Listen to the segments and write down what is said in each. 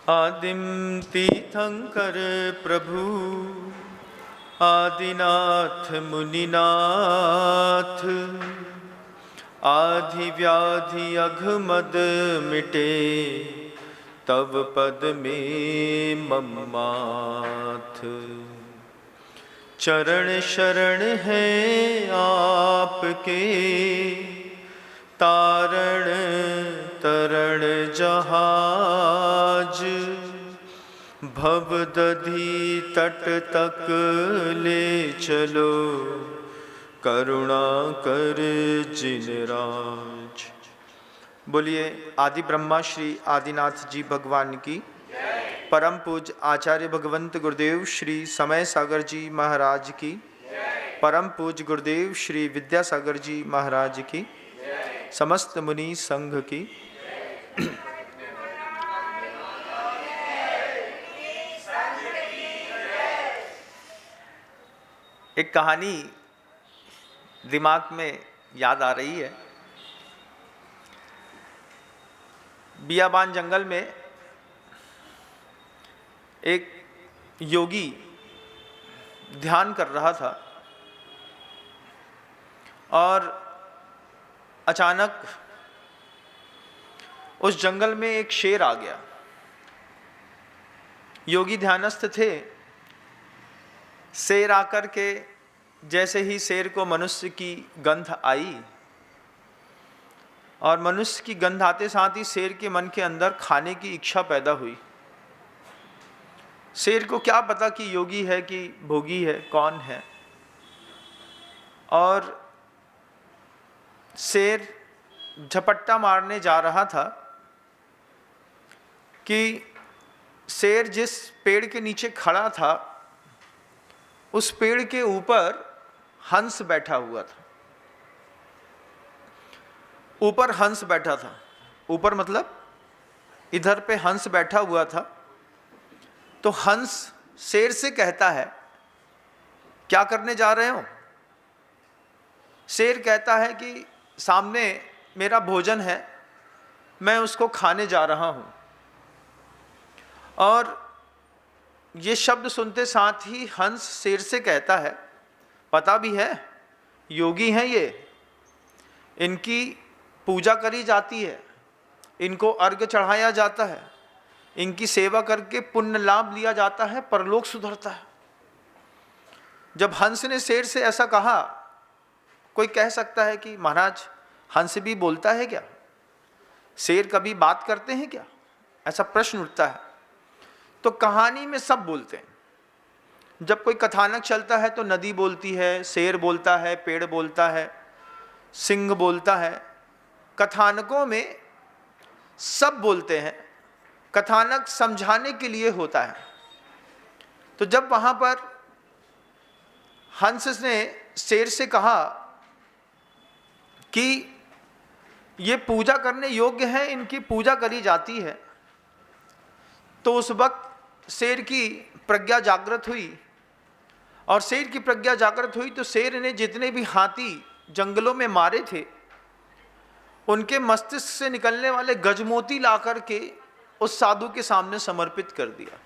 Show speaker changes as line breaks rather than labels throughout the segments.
आदिम तीर्थंकर प्रभु आदिनाथ मुनिनाथ, आधि व्याधि अघमद मिटे तब पद में मम्माथ। चरण शरण है आपके, तारण तरण जहाज, भव दधी तट तक ले चलो, करुणा कर जिन राज। बोलिए आदि ब्रह्मा श्री आदिनाथ जी भगवान की, परम पूज्य आचार्य भगवंत गुरुदेव श्री समय सागर जी महाराज की, परम पूज्य गुरुदेव श्री विद्यासागर जी महाराज की, समस्त मुनि संघ की। एक कहानी दिमाग में याद आ रही है। बियाबान जंगल में एक योगी ध्यान कर रहा था और अचानक उस जंगल में एक शेर आ गया। योगी ध्यानस्थ थे। शेर आकर के जैसे ही शेर को मनुष्य की गंध आई और मनुष्य की गंध आते साथ ही शेर के मन के अंदर खाने की इच्छा पैदा हुई। शेर को क्या पता कि योगी है कि भोगी है, कौन है। और शेर झपट्टा मारने जा रहा था कि शेर जिस पेड़ के नीचे खड़ा था उस पेड़ के ऊपर हंस बैठा हुआ था। ऊपर हंस बैठा था, ऊपर मतलब इधर पे हंस बैठा हुआ था। तो हंस शेर से कहता है, क्या करने जा रहे हो? शेर कहता है कि सामने मेरा भोजन है, मैं उसको खाने जा रहा हूं। और ये शब्द सुनते साथ ही हंस शेर से कहता है, पता भी है योगी हैं ये, इनकी पूजा करी जाती है, इनको अर्घ्य चढ़ाया जाता है, इनकी सेवा करके पुण्य लाभ लिया जाता है, परलोक सुधरता है। जब हंस ने शेर से ऐसा कहा, कोई कह सकता है कि महाराज हंस भी बोलता है क्या? शेर कभी बात करते हैं क्या? ऐसा प्रश्न उठता है। तो कहानी में सब बोलते हैं। जब कोई कथानक चलता है तो नदी बोलती है, शेर बोलता है, पेड़ बोलता है, सिंह बोलता है। कथानकों में सब बोलते हैं। कथानक समझाने के लिए होता है। तो जब वहां पर हंस ने शेर से कहा कि ये पूजा करने योग्य है, इनकी पूजा करी जाती है, तो उस वक्त शेर की प्रज्ञा जागृत हुई। और शेर की प्रज्ञा जागृत हुई तो शेर ने जितने भी हाथी जंगलों में मारे थे उनके मस्तिष्क से निकलने वाले गजमोती ला करके उस साधु के सामने समर्पित कर दिया।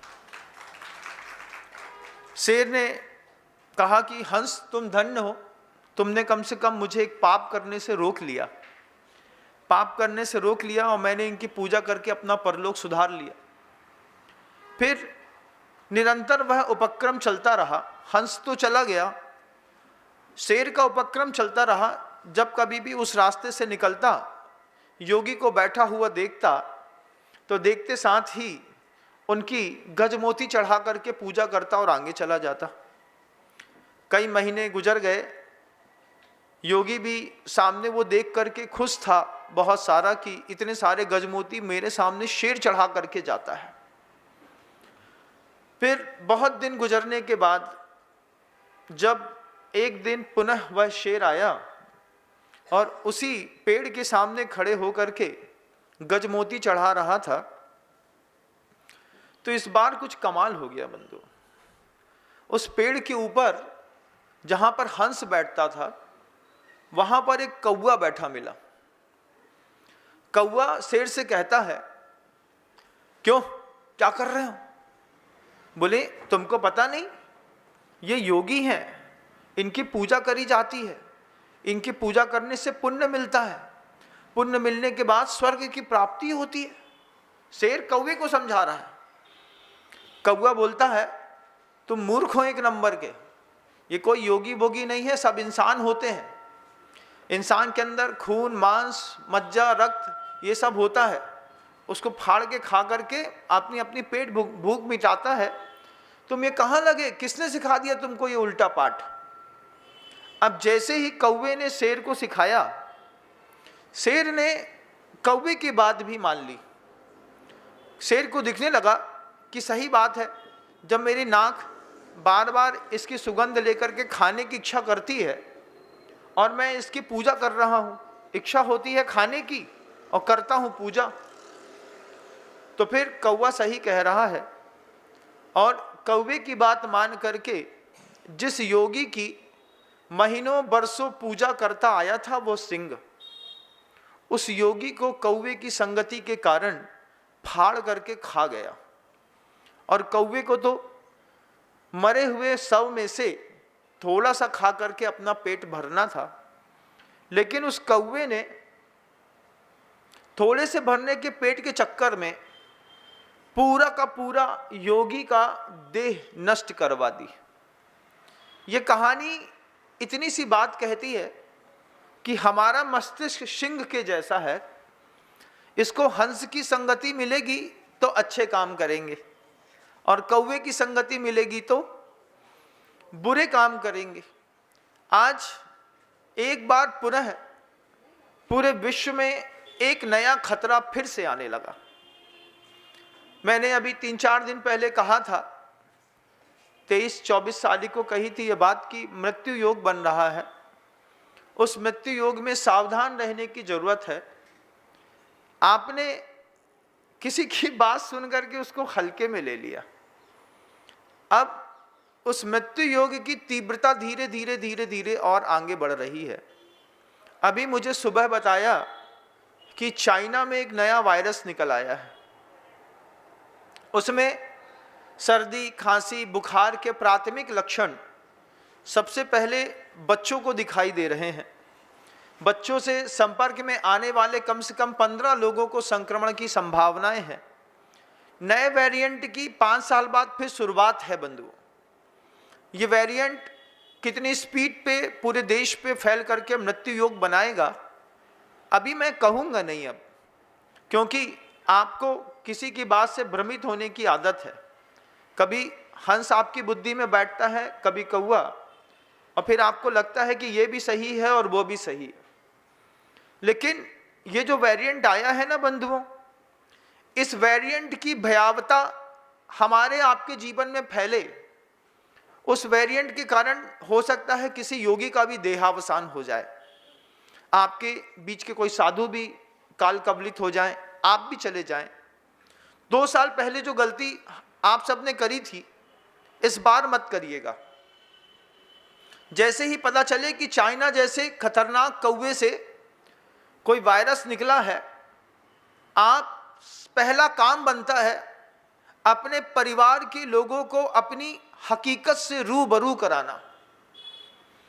शेर ने कहा कि हंस तुम धन्य हो, तुमने कम से कम मुझे एक पाप करने से रोक लिया, पाप करने से रोक लिया और मैंने इनकी पूजा करके अपना परलोक सुधार लिया। फिर निरंतर वह उपक्रम चलता रहा। हंस तो चला गया, शेर का उपक्रम चलता रहा। जब कभी भी उस रास्ते से निकलता, योगी को बैठा हुआ देखता तो देखते साथ ही उनकी गजमोती चढ़ा करके पूजा करता और आगे चला जाता। कई महीने गुजर गए। योगी भी सामने वो देख करके खुश था बहुत सारा कि इतने सारे गजमोती मेरे सामने शेर चढ़ा करके जाता है। फिर बहुत दिन गुजरने के बाद जब एक दिन पुनः वह शेर आया और उसी पेड़ के सामने खड़े होकर के गजमोती चढ़ा रहा था, तो इस बार कुछ कमाल हो गया बंधु। उस पेड़ के ऊपर जहां पर हंस बैठता था वहां पर एक कौवा बैठा मिला। कौवा शेर से कहता है, क्यों क्या कर रहे हो? बोले तुमको पता नहीं, ये योगी हैं, इनकी पूजा करी जाती है, इनकी पूजा करने से पुण्य मिलता है, पुण्य मिलने के बाद स्वर्ग की प्राप्ति होती है। शेर कौवे को समझा रहा है। कौवा बोलता है तुम मूर्ख हो एक नंबर के, ये कोई योगी भोगी नहीं है, सब इंसान होते हैं। इंसान के अंदर खून, मांस, मज्जा, रक्त ये सब होता है, उसको फाड़ के खा करके अपनी अपनी पेट भूख मिटाता है। तुम ये कहाँ लगे, किसने सिखा दिया तुमको ये उल्टा पाठ? अब जैसे ही कौवे ने शेर को सिखाया, शेर ने कौवे की बात भी मान ली। शेर को दिखने लगा कि सही बात है, जब मेरी नाक बार बार इसकी सुगंध लेकर के खाने की इच्छा करती है और मैं इसकी पूजा कर रहा हूँ, इच्छा होती है खाने की और करता हूँ पूजा, तो फिर कौवा सही कह रहा है। और कौवे की बात मान करके जिस योगी की महीनों बरसों पूजा करता आया था वो सिंह, उस योगी को कौवे की संगति के कारण फाड़ करके खा गया। और कौवे को तो मरे हुए शव में से थोड़ा सा खा करके अपना पेट भरना था, लेकिन उस कौवे ने थोड़े से भरने के पेट के चक्कर में पूरा का पूरा योगी का देह नष्ट करवा दी। ये कहानी इतनी सी बात कहती है कि हमारा मस्तिष्क सिंह के जैसा है, इसको हंस की संगति मिलेगी तो अच्छे काम करेंगे और कौवे की संगति मिलेगी तो बुरे काम करेंगे। आज एक बार पुनः पूरे विश्व में एक नया खतरा फिर से आने लगा। मैंने अभी 3-4 दिन पहले कहा था, 23-24 साल को कही थी ये बात कि मृत्यु योग बन रहा है। उस मृत्यु योग में सावधान रहने की जरूरत है। आपने किसी की बात सुन करके उसको हल्के में ले लिया, अब उस मृत्यु योग की तीव्रता धीरे धीरे धीरे धीरे और आगे बढ़ रही है। अभी मुझे सुबह बताया कि चाइना में एक नया वायरस निकल आया है, उसमें सर्दी, खांसी, बुखार के प्राथमिक लक्षण सबसे पहले बच्चों को दिखाई दे रहे हैं। बच्चों से संपर्क में आने वाले कम से कम 15 लोगों को संक्रमण की संभावनाएं हैं। नए वेरिएंट की 5 साल बाद फिर शुरुआत है बंधुओं। ये वेरिएंट कितनी स्पीड पे पूरे देश पे फैल करके मृत्यु योग बनाएगा अभी मैं कहूँगा नहीं अब, क्योंकि आपको किसी की बात से भ्रमित होने की आदत है। कभी हंस आपकी बुद्धि में बैठता है, कभी कौवा, और फिर आपको लगता है कि ये भी सही है और वो भी सही है। लेकिन ये जो वेरिएंट आया है ना बंधुओं, इस वेरिएंट की भयावता हमारे आपके जीवन में फैले, उस वेरिएंट के कारण हो सकता है किसी योगी का भी देहावसान हो जाए, आपके बीच के कोई साधु भी काल कवलित हो जाएं, आप भी चले जाएं। 2 साल पहले जो गलती आप सबने करी थी, इस बार मत करिएगा। जैसे ही पता चले कि चाइना जैसे खतरनाक कौवे से कोई वायरस निकला है, आप पहला काम बनता है अपने परिवार के लोगों को अपनी हकीकत से रूबरू कराना।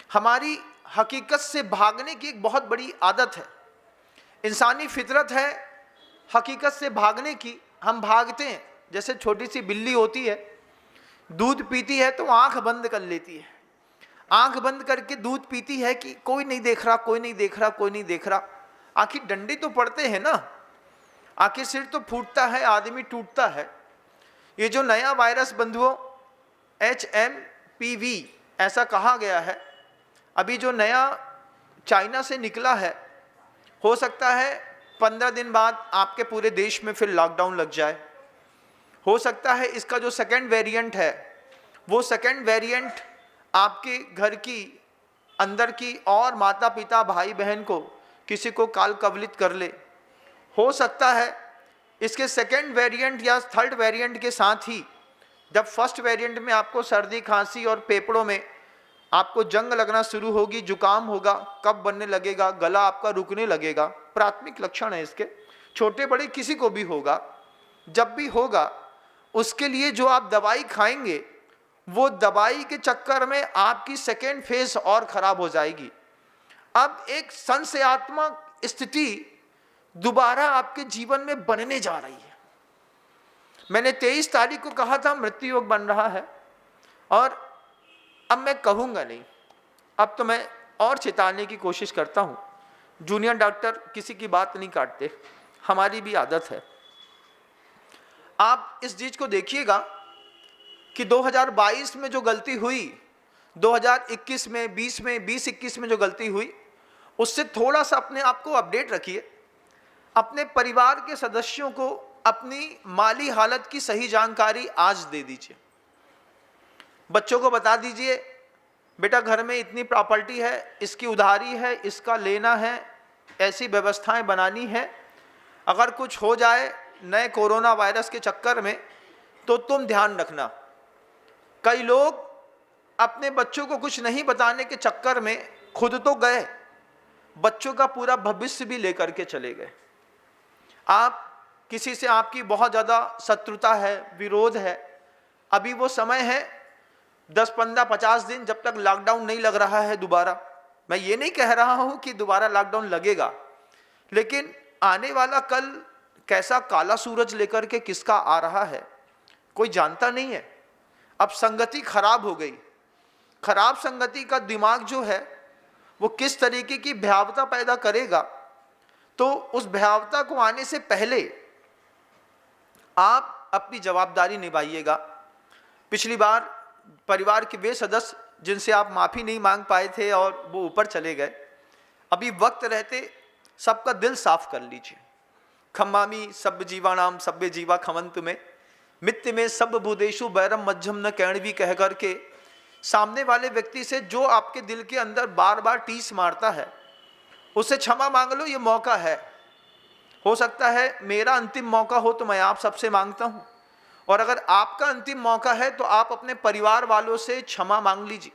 हमारी हकीकत से भागने की एक बहुत बड़ी आदत है, इंसानी फितरत है हकीकत से भागने की। हम भागते हैं, जैसे छोटी सी बिल्ली होती है, दूध पीती है तो आंख बंद कर लेती है, आंख बंद करके दूध पीती है कि कोई नहीं देख रहा, कोई नहीं देख रहा, कोई नहीं देख रहा। आखिर डंडे तो पड़ते हैं ना, आखिर सिर तो फूटता है, आदमी टूटता है। ये जो नया वायरस बंधुओं HMPV ऐसा कहा गया है, अभी जो नया चाइना से निकला है, हो सकता है 15 दिन बाद आपके पूरे देश में फिर लॉकडाउन लग जाए। हो सकता है इसका जो सेकंड वेरिएंट है, वो सेकंड वेरिएंट आपके घर की अंदर की और माता पिता, भाई बहन को किसी को काल कवलित कर ले। हो सकता है इसके सेकंड वेरिएंट या थर्ड वेरिएंट के साथ ही जब फर्स्ट वेरिएंट में आपको सर्दी, खांसी और फेफड़ों में आपको जंग लगना शुरू होगी, जुकाम होगा, कफ बनने लगेगा, गला आपका रुकने लगेगा, प्राथमिक लक्षण है इसके, छोटे बड़े किसी को भी होगा। जब भी होगा उसके लिए जो आप दवाई खाएंगे, वो दवाई के चक्कर में आपकी सेकेंड फेज और खराब हो जाएगी। अब एक संशयात्मक स्थिति दोबारा आपके जीवन में बनने जा रही है। मैंने 23 तारीख को कहा था मृत्यु योग बन रहा है, और अब मैं कहूंगा नहीं, अब तो मैं और चेताने की कोशिश करता हूं। जूनियर डॉक्टर किसी की बात नहीं काटते, हमारी भी आदत है। आप इस चीज को देखिएगा कि 2022 में जो गलती हुई, 2021 में, 20 में, 20-21 में जो गलती हुई, उससे थोड़ा सा अपने आप को अपडेट रखिए। अपने परिवार के सदस्यों को अपनी माली हालत की सही जानकारी आज दे दीजिए। बच्चों को बता दीजिए, बेटा घर में इतनी प्रॉपर्टी है, इसकी उधारी है, इसका लेना है, ऐसी व्यवस्थाएं बनानी है। अगर कुछ हो जाए नए कोरोना वायरस के चक्कर में तो तुम ध्यान रखना। कई लोग अपने बच्चों को कुछ नहीं बताने के चक्कर में खुद तो गए, बच्चों का पूरा भविष्य भी लेकर के चले गए। आप किसी से आपकी बहुत ज़्यादा शत्रुता है, विरोध है, अभी वो समय है 10, 15, 50 दिन जब तक लॉकडाउन नहीं लग रहा है दोबारा। मैं ये नहीं कह रहा हूँ कि दोबारा लॉकडाउन लगेगा, लेकिन आने वाला कल कैसा काला सूरज लेकर के किसका आ रहा है कोई जानता नहीं है। अब संगति खराब हो गई। खराब संगति का दिमाग जो है वो किस तरीके की भयावता पैदा करेगा, तो उस भयावता को आने से पहले आप अपनी जवाबदारी निभाइएगा। पिछली बार परिवार के वे सदस्य जिनसे आप माफ़ी नहीं मांग पाए थे और वो ऊपर चले गए, अभी वक्त रहते सबका दिल साफ कर लीजिए। खम्मामी सब जीवानाम सभ्य जीवा खमंत में मित्य में सब भूदेशु बैरम मध्यम न कैणवी कह करके सामने वाले व्यक्ति से जो आपके दिल के अंदर बार बार टीस मारता है उससे क्षमा मांग लो। ये मौका है, हो सकता है मेरा अंतिम मौका हो तो मैं आप सबसे मांगता हूँ, और अगर आपका अंतिम मौका है तो आप अपने परिवार वालों से क्षमा मांग लीजिए।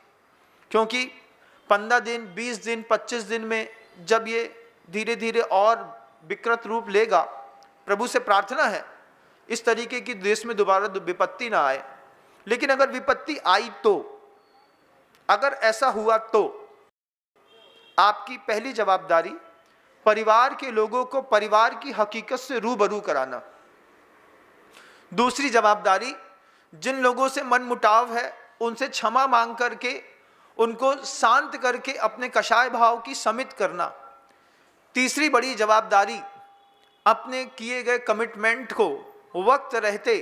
क्योंकि 15 दिन, 20 दिन, 25 दिन में जब ये धीरे धीरे और विकृत रूप लेगा, प्रभु से प्रार्थना है इस तरीके की देश में दोबारा विपत्ति ना आए। लेकिन अगर विपत्ति आई तो, अगर ऐसा हुआ तो आपकी पहली जवाबदारी परिवार के लोगों को परिवार की हकीकत से रूबरू कराना। दूसरी जवाबदारी जिन लोगों से मन मुटाव है उनसे क्षमा मांग करके उनको शांत करके अपने कषाय भाव की समित करना। तीसरी बड़ी जवाबदारी अपने किए गए कमिटमेंट को वक्त रहते,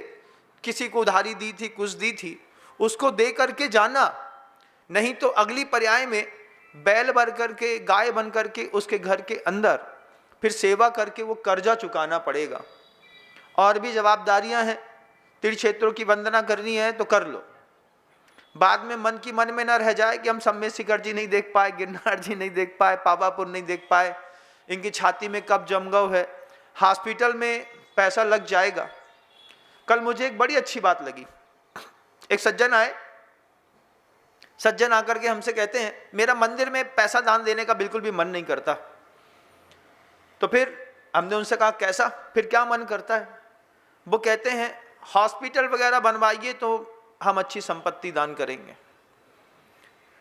किसी को उधारी दी थी, कुछ दी थी, उसको दे करके जाना, नहीं तो अगली पर्याय में बैल बन करके, गाय बन करके उसके घर के अंदर फिर सेवा करके वो कर्जा चुकाना पड़ेगा। और भी जवाबदारियां हैं, तीर्थक्षेत्रों की वंदना करनी है तो कर लो, बाद में मन में न रह जाए कि हम सम्मेद शिखर जी नहीं देख पाए, गिरनार जी नहीं देख पाए, पावापुर नहीं देख पाए, इनकी छाती में कब जमघट है, हॉस्पिटल में पैसा लग जाएगा। कल मुझे एक बड़ी अच्छी बात लगी। एक सज्जन आए, सज्जन आकर के हमसे कहते हैं मेरा मंदिर में पैसा दान देने का बिल्कुल भी मन नहीं करता। तो फिर हमने उनसे कहा कैसा, फिर क्या मन करता है? वो कहते हैं हॉस्पिटल वगैरह बनवाइए तो हम अच्छी संपत्ति दान करेंगे।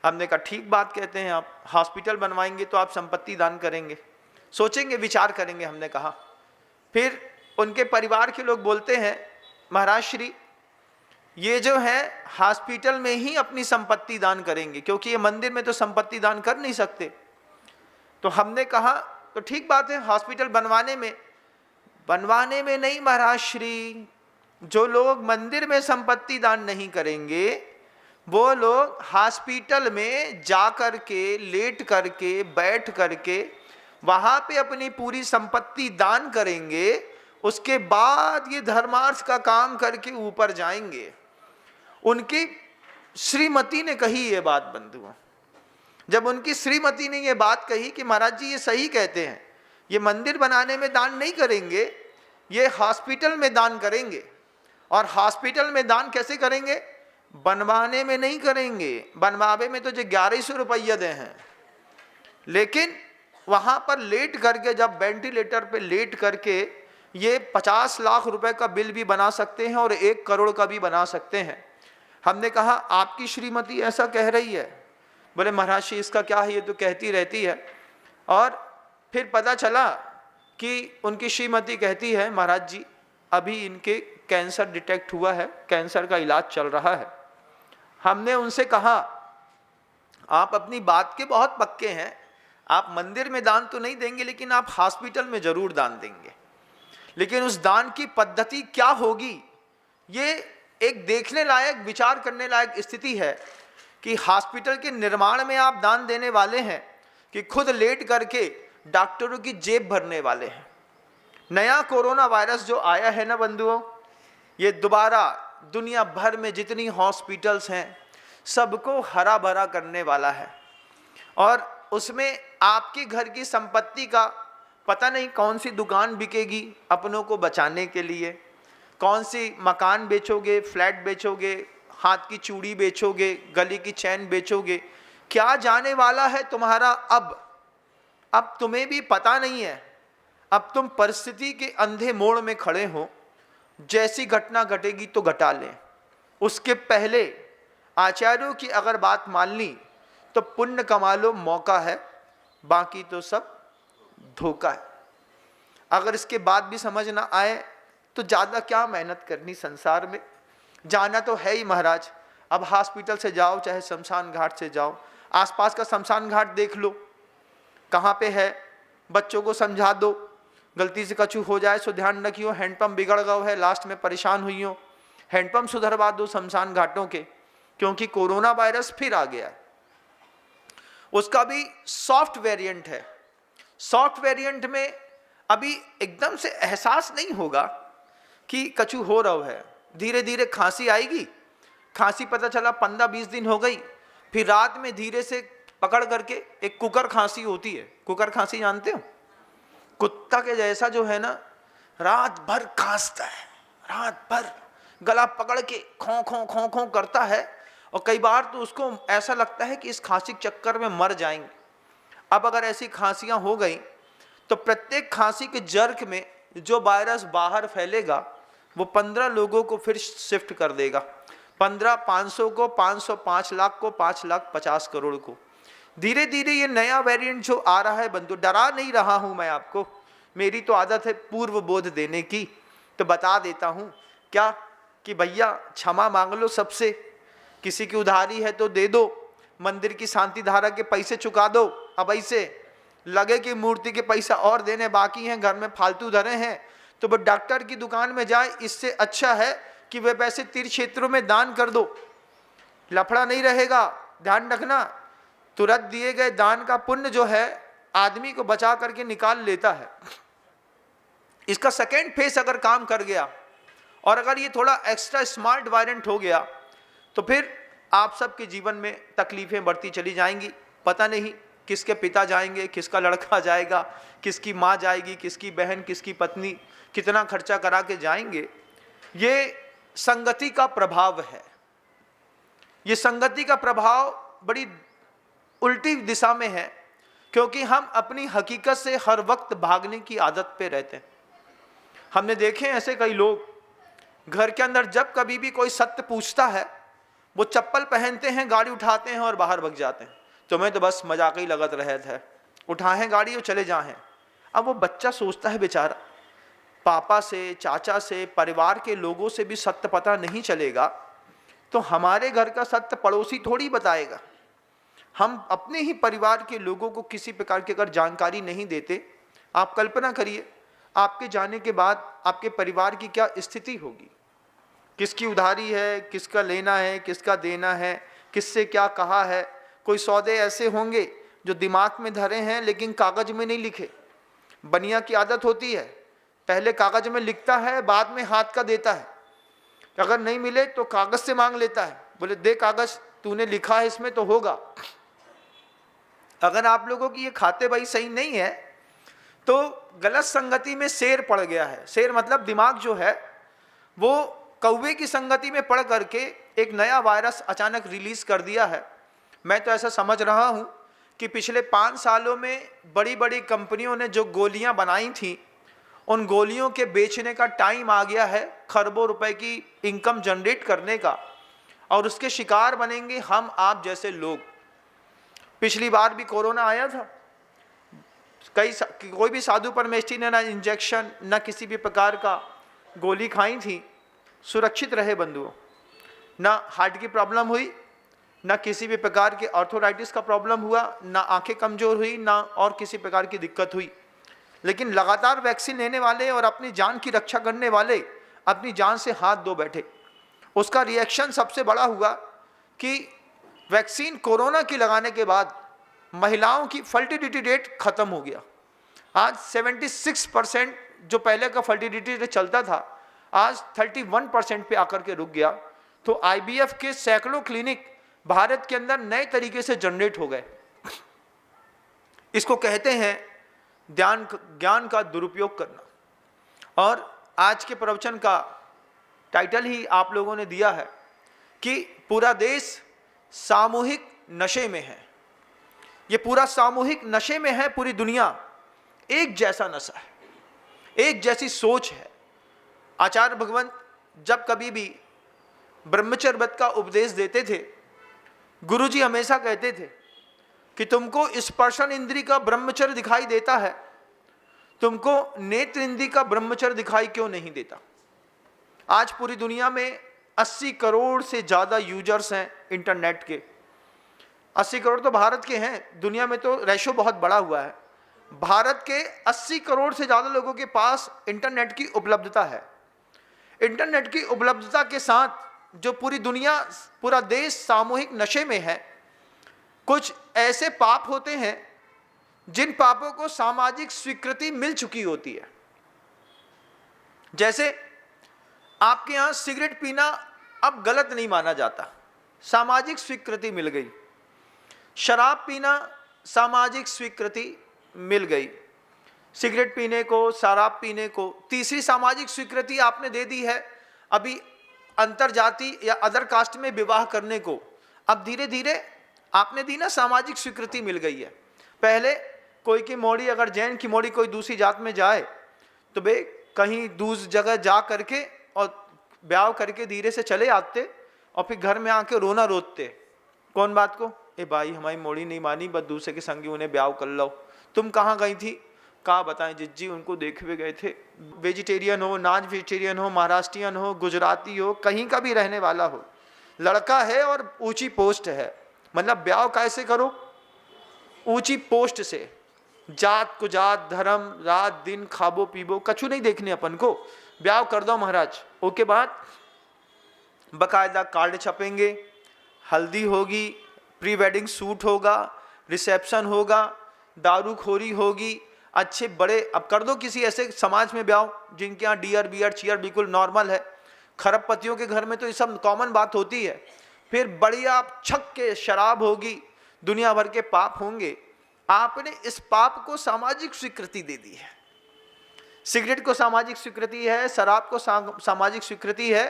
हमने कहा ठीक बात कहते हैं आप, हॉस्पिटल बनवाएंगे तो आप संपत्ति दान करेंगे, सोचेंगे, विचार करेंगे। हमने कहा। फिर उनके परिवार के लोग बोलते हैं महाराज श्री ये जो है हॉस्पिटल में ही अपनी संपत्ति दान करेंगे, क्योंकि ये मंदिर में तो संपत्ति दान कर नहीं सकते। तो हमने कहा तो ठीक बात है, हॉस्पिटल बनवाने में नहीं महाराज श्री, जो लोग मंदिर में संपत्ति दान नहीं करेंगे वो लोग हॉस्पिटल में जा करके, लेट करके, बैठ करके वहां पे अपनी पूरी संपत्ति दान करेंगे। उसके बाद ये धर्मार्थ का काम करके ऊपर जाएंगे। उनकी श्रीमती ने कही ये बात बंधुओं। जब उनकी श्रीमती ने ये बात कही कि महाराज जी ये सही कहते हैं, ये मंदिर बनाने में दान नहीं करेंगे, ये हॉस्पिटल में दान करेंगे। और हॉस्पिटल में दान कैसे करेंगे? बनवाने में नहीं करेंगे, बनवावे में तो जो 1100 रुपया दे हैं, लेकिन वहां पर लेट करके, जब वेंटिलेटर पे लेट करके ये 50 लाख रुपए का बिल भी बना सकते हैं और 1 करोड़ का भी बना सकते हैं। हमने कहा आपकी श्रीमती ऐसा कह रही है। बोले महाराज जी इसका क्या है, ये तो कहती रहती है। और फिर पता चला कि उनकी श्रीमती कहती है महाराज जी अभी इनके कैंसर डिटेक्ट हुआ है, कैंसर का इलाज चल रहा है। हमने उनसे कहा आप अपनी बात के बहुत पक्के हैं, आप मंदिर में दान तो नहीं देंगे लेकिन आप हॉस्पिटल में जरूर दान देंगे, लेकिन उस दान की पद्धति क्या होगी, ये एक देखने लायक, विचार करने लायक स्थिति है कि हॉस्पिटल के निर्माण में आप दान देने वाले हैं कि खुद लेट करके डॉक्टरों की जेब भरने वाले हैं। नया कोरोना वायरस जो आया है ना बंधुओं, ये दोबारा दुनिया भर में जितनी हॉस्पिटल्स हैं सबको हरा भरा करने वाला है। और उसमें आपके घर की संपत्ति का पता नहीं कौन सी दुकान बिकेगी अपनों को बचाने के लिए, कौन सी मकान बेचोगे, फ्लैट बेचोगे, हाथ की चूड़ी बेचोगे, गले की चैन बेचोगे, क्या जाने वाला है तुम्हारा अब तुम्हें भी पता नहीं है। अब तुम परिस्थिति के अंधे मोड़ में खड़े हो, जैसी घटना घटेगी तो घटा लें। उसके पहले आचार्यों की अगर बात मान ली तो पुण्य कमा लो, मौका है, बाकी तो सब धोखा है। अगर इसके बाद भी समझ ना आए तो ज़्यादा क्या मेहनत करनी संसार में, जाना तो है ही महाराज। अब हॉस्पिटल से जाओ चाहे शमशान घाट से जाओ, आसपास का शमशान घाट देख लो कहाँ पे है, बच्चों को समझा दो, गलती से कछु हो जाए सो ध्यान रखियो, हैंडपंप बिगड़ गया है लास्ट में परेशान हुई हो, हैंडपंप सुधरवा दो शमशान घाटों के, क्योंकि कोरोना वायरस फिर आ गया है। उसका भी सॉफ्ट वेरिएंट है। सॉफ्ट वेरिएंट में अभी एकदम से एहसास नहीं होगा कि कछु हो रहा है, धीरे धीरे खांसी आएगी, खांसी पता चला 15-20 दिन हो गई, फिर रात में धीरे से पकड़ करके एक कुकर खांसी होती है। कुकर खांसी जानते हो, कुत्ता के जैसा जो है ना, रात भर खांसता है, रात भर गला पकड़ के खों खों खों खों करता है, और कई बार तो उसको ऐसा लगता है कि इस खांसी के चक्कर में मर जाएंगे। अब अगर ऐसी खांसियां हो गई तो प्रत्येक खांसी के जर्क में जो वायरस बाहर फैलेगा वो 15 लोगों को फिर शिफ्ट कर देगा, 15 500 को, 500 5 लाख को, 5 लाख 50 करोड़ को। धीरे धीरे ये नया वेरिएंट जो आ रहा है बंधु, डरा नहीं रहा हूं मैं आपको, मेरी तो आदत है पूर्व बोध देने की, तो बता देता हूं क्या कि भैया क्षमा मांग लो सबसे, किसी की उधारी है तो दे दो, मंदिर की शांति धारा के पैसे चुका दो। अब ऐसे लगे कि मूर्ति के पैसा और देने बाकी हैं, घर में फालतू धरे हैं, तो वो डॉक्टर की दुकान में जाए, इससे अच्छा है कि वे पैसे तीर्थ क्षेत्रों में दान कर दो, लफड़ा नहीं रहेगा। ध्यान रखना, तुरंत दिए गए दान का पुण्य जो है आदमी को बचा करके निकाल लेता है। इसका सेकेंड फेस अगर काम कर गया और अगर ये थोड़ा एक्स्ट्रा स्मार्ट वायरेंट हो गया तो फिर आप सबके जीवन में तकलीफें बढ़ती चली जाएंगी। पता नहीं किसके पिता जाएंगे, किसका लड़का जाएगा, किसकी माँ जाएगी, किसकी बहन, किसकी पत्नी, कितना खर्चा करा के जाएंगे। ये संगति का प्रभाव है। ये संगति का प्रभाव बड़ी उल्टी दिशा में है, क्योंकि हम अपनी हकीकत से हर वक्त भागने की आदत पे रहते हैं। हमने देखे ऐसे कई लोग, घर के अंदर जब कभी भी कोई सत्य पूछता है वो चप्पल पहनते हैं, गाड़ी उठाते हैं और बाहर भाग जाते हैं। तुम्हें तो बस मजाक ही लगत रहे थे, उठाएं गाड़ी और चले जाएं। अब वो बच्चा सोचता है बेचारा, पापा से, चाचा से, परिवार के लोगों से भी सत्य पता नहीं चलेगा तो हमारे घर का सत्य पड़ोसी थोड़ी बताएगा। हम अपने ही परिवार के लोगों को किसी प्रकार की अगर जानकारी नहीं देते, आप कल्पना करिए आपके जाने के बाद आपके परिवार की क्या स्थिति होगी। किसकी उधारी है, किसका लेना है, किसका देना है, किससे क्या कहा है। कोई सौदे ऐसे होंगे जो दिमाग में धरे हैं लेकिन कागज में नहीं लिखे। बनिया की आदत होती है, पहले कागज में लिखता है, बाद में हाथ का देता है। अगर नहीं मिले तो कागज से मांग लेता है, बोले दे कागज, तूने लिखा है इसमें तो होगा। अगर आप लोगों की ये खाते भाई सही नहीं है तो गलत संगति में शेर पड़ गया है। शेर मतलब दिमाग जो है वो कौवे की संगति में पड़ करके एक नया वायरस अचानक रिलीज कर दिया है। मैं तो ऐसा समझ रहा हूं कि पिछले 5 सालों में बड़ी बड़ी कंपनियों ने जो गोलियां बनाई थी उन गोलियों के बेचने का टाइम आ गया है, खरबों रुपए की इनकम जनरेट करने का, और उसके शिकार बनेंगे हम आप जैसे लोग। पिछली बार भी कोरोना आया था, कोई भी साधु परमेष्ठी ने ना इंजेक्शन ना किसी भी प्रकार का गोली खाई थी, सुरक्षित रहे बंधुओं। ना हार्ट की प्रॉब्लम हुई, ना किसी भी प्रकार के आर्थराइटिस का प्रॉब्लम हुआ, ना आंखें कमजोर हुई, ना और किसी प्रकार की दिक्कत हुई। लेकिन लगातार वैक्सीन लेने वाले और अपनी जान की रक्षा करने वाले अपनी जान से हाथ धो बैठे। उसका रिएक्शन सबसे बड़ा हुआ कि वैक्सीन कोरोना की लगाने के बाद महिलाओं की फर्टिलिटी रेट खत्म हो गया। आज 76% जो पहले का फर्टिलिटी रेट चलता था, आज 31% पे आकर के रुक गया। तो आईवीएफ के सैकड़ों क्लिनिक भारत के अंदर नए तरीके से जनरेट हो गए। इसको कहते हैं ज्ञान का दुरुपयोग करना। और आज के प्रवचन का टाइटल ही आप लोगों ने दिया है कि पूरा देश सामूहिक नशे में है। ये पूरा सामूहिक नशे में है, पूरी दुनिया एक जैसा नशा है, एक जैसी सोच है। आचार्य भगवंत जब कभी भी ब्रह्मचर्य व्रत का उपदेश देते थे, गुरुजी हमेशा कहते थे कि तुमको स्पर्शन इंद्री का ब्रह्मचर्य दिखाई देता है, तुमको नेत्र इंद्री का ब्रह्मचर्य दिखाई क्यों नहीं देता। आज पूरी दुनिया में 80 करोड़ से ज़्यादा यूजर्स हैं इंटरनेट के। 80 करोड़ तो भारत के हैं, दुनिया में तो रेशो बहुत बड़ा हुआ है। भारत के 80 करोड़ से ज़्यादा लोगों के पास इंटरनेट की उपलब्धता है। इंटरनेट की उपलब्धता के साथ जो पूरी दुनिया, पूरा देश सामूहिक नशे में है। कुछ ऐसे पाप होते हैं जिन पापों को सामाजिक स्वीकृति मिल चुकी होती है। जैसे आपके यहाँ सिगरेट पीना अब गलत नहीं माना जाता, सामाजिक स्वीकृति मिल गई। शराब पीना सामाजिक स्वीकृति मिल गई। सिगरेट पीने को, शराब पीने को तीसरी सामाजिक स्वीकृति आपने दे दी है अभी अंतरजाति या अदर कास्ट में विवाह करने को। अब धीरे धीरे आपने दी ना, सामाजिक स्वीकृति मिल गई है। पहले कोई की मोड़ी, अगर जैन की मोड़ी कोई दूसरी जात में जाए तो वे कहीं दूसरी जगह जा करके और ब्याह करके धीरे से चले आते और फिर घर में आके रोना रोते। कौन बात को? ए भाई हमारी मोड़ी नहीं मानी, बस दूसरे के संगी उन्हें ब्याह कर लो। तुम कहाँ गई थी? कहाँ बताएं जिज्जी, उनको देखे हुए गए थे। वेजिटेरियन हो, नॉन वेजिटेरियन हो, महाराष्ट्रियन हो, गुजराती हो, कहीं का भी रहने वाला हो, लड़का है और ऊंची पोस्ट है, मतलब ब्याह कैसे करो? ऊंची पोस्ट से। जात को जात, धर्म, रात दिन, खाबो पीबो कछु नहीं देखने अपन को, ब्याह कर दो महाराज। ओके बाद बकायदा कार्ड छपेंगे, हल्दी होगी, प्री वेडिंग शूट होगा, रिसेप्शन होगा, दारूखोरी होगी, अच्छे बड़े। अब कर दो किसी ऐसे समाज में ब्याह जिनके यहाँ डियर बियर चीयर बिल्कुल नॉर्मल है। खरबपतियों के घर में तो ये सब कॉमन बात होती है। फिर बढ़िया छक के शराब होगी, दुनिया भर के पाप होंगे। आपने इस पाप को सामाजिक स्वीकृति दे दी है। सिगरेट को सामाजिक स्वीकृति है, शराब को सामाजिक स्वीकृति है,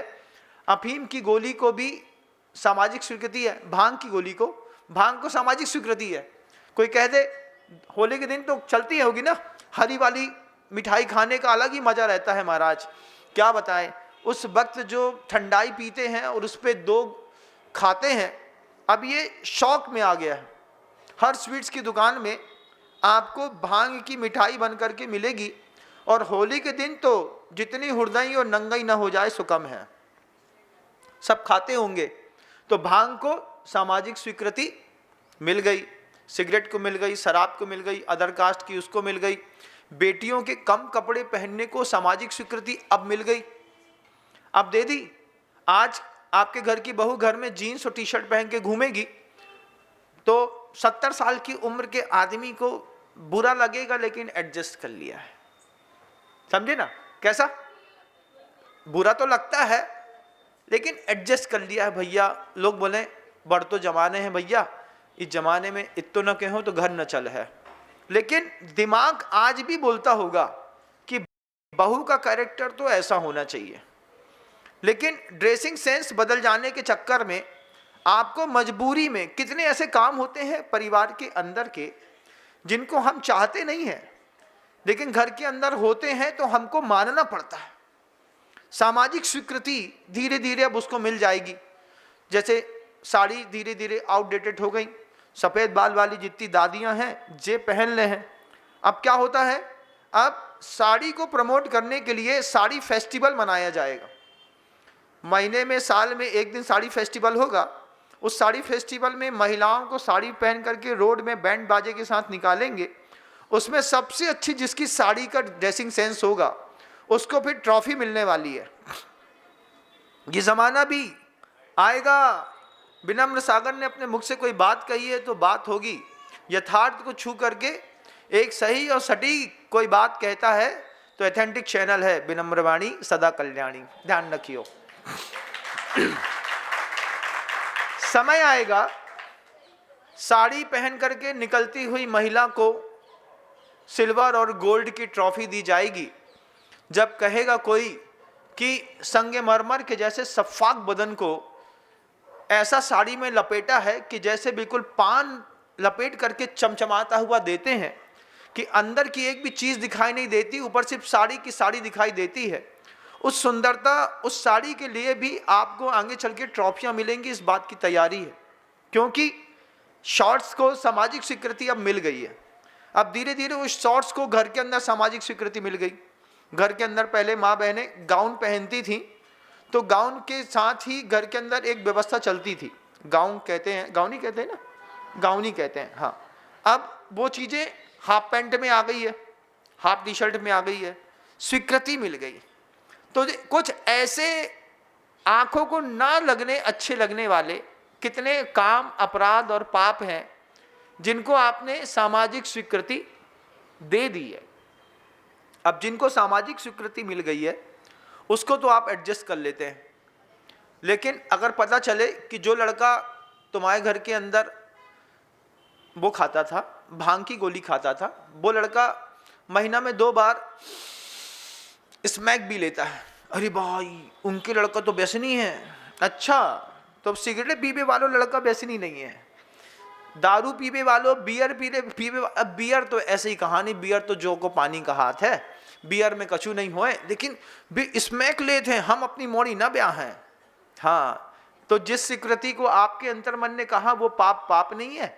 अफीम की गोली को भी सामाजिक स्वीकृति है, भांग की गोली को, भांग को सामाजिक स्वीकृति है। कोई कह दे होली के दिन तो चलती होगी ना, हरी वाली मिठाई खाने का अलग ही मजा रहता है महाराज, क्या बताएं। उस वक्त जो ठंडाई पीते हैं और उस पर दो खाते हैं, अब ये शौक में आ गया है। हर स्वीट्स की दुकान में आपको भांग की मिठाई बन करके मिलेगी। और होली के दिन तो जितनी हुरदई और नंगई ना हो जाए सो कम है, सब खाते होंगे। तो भांग को सामाजिक स्वीकृति मिल गई, सिगरेट को मिल गई, शराब को मिल गई, अदर कास्ट की उसको मिल गई। बेटियों के कम कपड़े पहनने को सामाजिक स्वीकृति अब मिल गई, अब दे दी। आज आपके घर की बहू घर में जीन्स और टी शर्ट पहन के घूमेगी तो 70 साल की उम्र के आदमी को बुरा लगेगा, लेकिन एडजस्ट कर लिया है। समझे ना कैसा? बुरा तो लगता है लेकिन एडजस्ट कर लिया है भैया। लोग बोले बढ़ तो जमाने हैं भैया, इस जमाने में इतो न कहो तो घर न चल है। लेकिन दिमाग आज भी बोलता होगा कि बहू का कैरेक्टर तो ऐसा होना चाहिए। लेकिन ड्रेसिंग सेंस बदल जाने के चक्कर में आपको मजबूरी में कितने ऐसे काम होते हैं परिवार के अंदर के जिनको हम चाहते नहीं हैं, लेकिन घर के अंदर होते हैं तो हमको मानना पड़ता है। सामाजिक स्वीकृति धीरे धीरे अब उसको मिल जाएगी। जैसे साड़ी धीरे धीरे आउटडेटेड हो गई, सफ़ेद बाल वाली जितनी दादियां हैं जे पहन ले हैं। अब क्या होता है, अब साड़ी को प्रमोट करने के लिए साड़ी फेस्टिवल मनाया जाएगा। महीने में, साल में एक दिन साड़ी फेस्टिवल होगा। उस साड़ी फेस्टिवल में महिलाओं को साड़ी पहन करके रोड में बैंड बाजे के साथ निकालेंगे। उसमें सबसे अच्छी जिसकी साड़ी का ड्रेसिंग सेंस होगा उसको फिर ट्रॉफी मिलने वाली है। ये ज़माना भी आएगा। विनम्र सागर ने अपने मुख से कोई बात कही है तो बात होगी। यथार्थ को छू करके एक सही और सटीक कोई बात कहता है तो एथेंटिक चैनल है विनम्र वाणी सदा कल्याणी। ध्यान रखियो। समय आएगा, साड़ी पहन करके निकलती हुई महिला को सिल्वर और गोल्ड की ट्रॉफी दी जाएगी। जब कहेगा कोई कि संगमरमर के जैसे सफाक बदन को ऐसा साड़ी में लपेटा है कि जैसे बिल्कुल पान लपेट करके चमचमाता हुआ देते हैं कि अंदर की एक भी चीज़ दिखाई नहीं देती, ऊपर सिर्फ साड़ी की साड़ी दिखाई देती है। उस सुंदरता, उस साड़ी के लिए भी आपको आगे चल के ट्रॉफियाँ मिलेंगी, इस बात की तैयारी है। क्योंकि शॉर्ट्स को सामाजिक स्वीकृति अब मिल गई है। अब धीरे धीरे उस शॉर्ट्स को घर के अंदर सामाजिक स्वीकृति मिल गई। घर के अंदर पहले माँ बहनें गाउन पहनती थीं, तो गाउन के साथ ही घर के अंदर एक व्यवस्था चलती थी। गाउन कहते हैं, गाउन ही कहते हैं ना, गाउन ही कहते हैं, हाँ। अब वो चीज़ें हाफ पैंट में आ गई है, हाफ टी शर्ट में आ गई है, स्वीकृति मिल गई। तो कुछ ऐसे आंखों को ना लगने अच्छे लगने वाले कितने काम, अपराध और पाप हैं जिनको आपने सामाजिक स्वीकृति दे दी है। अब जिनको सामाजिक स्वीकृति मिल गई है उसको तो आप एडजस्ट कर लेते हैं। लेकिन अगर पता चले कि जो लड़का तुम्हारे घर के अंदर वो खाता था, भांग की गोली खाता था, वो लड़का महीना में 2 बार स्मैक भी लेता है, अरे भाई उनके लड़का तो व्यसनी है। अच्छा, तो सिगरेट पीने वालों लड़का व्यसनी नहीं है, दारू पीने वालों, बियर पीने। अब बियर तो ऐसे ही कहानी, बियर तो जो को पानी का हाथ है, बियर में कछु नहीं होए, लेकिन स्मैक लेते हैं हम अपनी मोड़ी ना ब्याह हैं। हाँ, तो जिस स्वीकृति को आपके अंतर्मन ने कहा वो पाप नहीं है,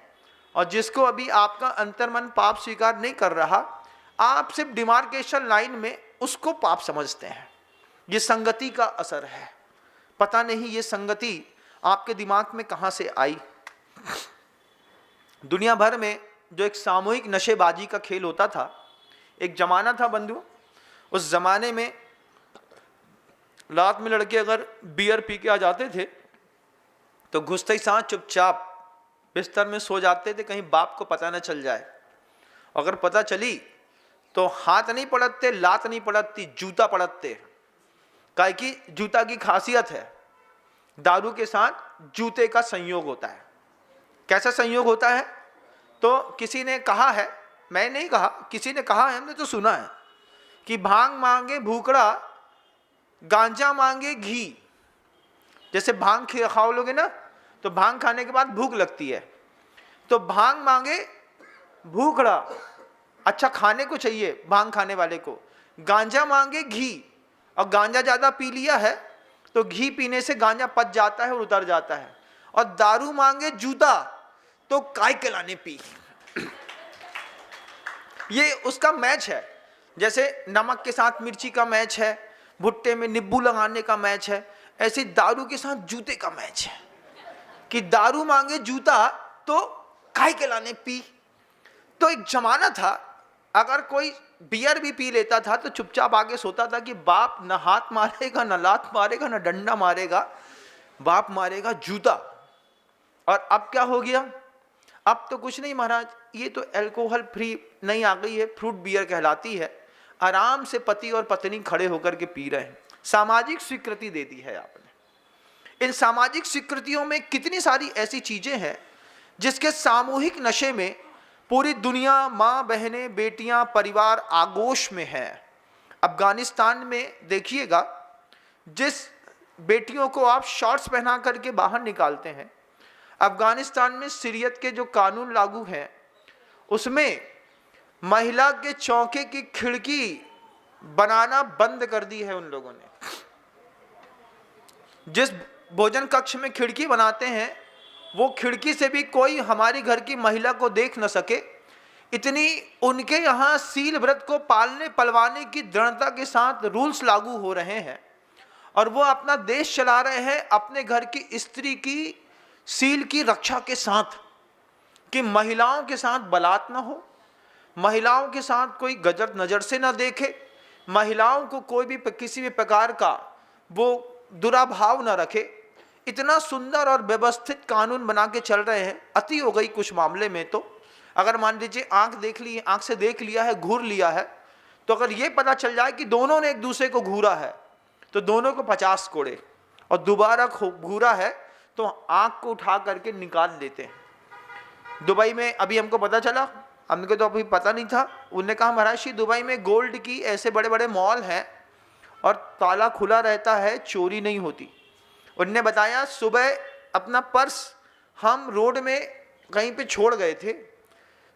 और जिसको अभी आपका अंतर्मन पाप स्वीकार नहीं कर रहा, आप सिर्फ डिमार्केशन लाइन में उसको पाप समझते हैं। ये संगति का असर है। पता नहीं ये संगति आपके दिमाग में कहाँ से आई। दुनिया भर में जो एक सामूहिक नशेबाजी का खेल होता था, एक जमाना था बंधु, उस जमाने में रात में लड़के अगर बियर पी के आ जाते थे तो घुसते ही साथ चुपचाप बिस्तर में सो जाते थे, कहीं बाप को पता न चल जाए। अगर पता चली तो हाथ नहीं पड़कते, लात नहीं पड़कती, जूता पड़कते। काहे कि जूता की खासियत है, दारू के साथ जूते का संयोग होता है। कैसा संयोग होता है? तो किसी ने कहा है, मैं नहीं कहा, किसी ने कहा है, हमने तो सुना है कि भांग मांगे भूखड़ा, गांजा मांगे घी। जैसे भांग खाओ लोगे ना, तो भांग खाने के बाद भूख लगती है, तो भांग मांगे भूखड़ा, अच्छा खाने को चाहिए भांग खाने वाले को। गांजा मांगे घी, और गांजा ज़्यादा पी लिया है तो घी पीने से गांजा पच जाता है और उतर जाता है। और दारू मांगे जूता, तो काय के लाने पी। ये उसका मैच है। जैसे नमक के साथ मिर्ची का मैच है, भुट्टे में नींबू लगाने का मैच है, ऐसे दारू के साथ जूते का मैच है कि दारू मांगे जूता तो काय के लाने पी। तो एक जमाना था, अगर कोई बियर भी पी लेता था तो चुपचाप आगे सोता था कि बाप न हाथ मारेगा, न लात मारेगा, न डंडा मारेगा, बाप मारेगा जूता। और अब क्या हो गया? अब तो कुछ नहीं महाराज, ये तो अल्कोहल फ्री नहीं आ गई है, फ्रूट बियर कहलाती है। आराम से पति और पत्नी खड़े होकर के पी रहे हैं। सामाजिक स्वीकृति दे दी है आपने। इन सामाजिक स्वीकृतियों में कितनी सारी ऐसी चीजें हैं जिसके सामूहिक नशे में पूरी दुनिया, माँ बहनें, बेटियां, परिवार आगोश में है। अफगानिस्तान में देखिएगा, जिस बेटियों को आप शॉर्ट्स पहना करके बाहर निकालते हैं, अफगानिस्तान में शरीयत के जो कानून लागू हैं उसमें महिला के चौके की खिड़की बनाना बंद कर दी है उन लोगों ने। जिस भोजन कक्ष में खिड़की बनाते हैं, वो खिड़की से भी कोई हमारी घर की महिला को देख न सके, इतनी उनके यहाँ सील व्रत को पालने पलवाने की दृढ़ता के साथ रूल्स लागू हो रहे हैं। और वो अपना देश चला रहे हैं अपने घर की स्त्री की सील की रक्षा के साथ, कि महिलाओं के साथ बलात् ना हो, महिलाओं के साथ कोई गजब नज़र से ना देखे, महिलाओं को कोई भी किसी भी प्रकार का वो दुराभाव न रखे। इतना सुंदर और व्यवस्थित कानून बना के चल रहे हैं। अति हो गई कुछ मामले में तो, अगर मान लीजिए आंख देख ली, आंख से देख लिया है, घूर लिया है, तो अगर ये पता चल जाए कि दोनों ने एक दूसरे को घूरा है तो दोनों को 50 कोड़े, और दोबारा घूरा है तो आंख को उठा करके निकाल देते हैं। दुबई में अभी हमको पता चला, हमको तो अभी पता नहीं था, उन्होंने कहा महाराज जी दुबई में गोल्ड की ऐसे बड़े बड़े मॉल हैं और ताला खुला रहता है, चोरी नहीं होती। उन्होंने बताया सुबह अपना पर्स हम रोड में कहीं पे छोड़ गए थे,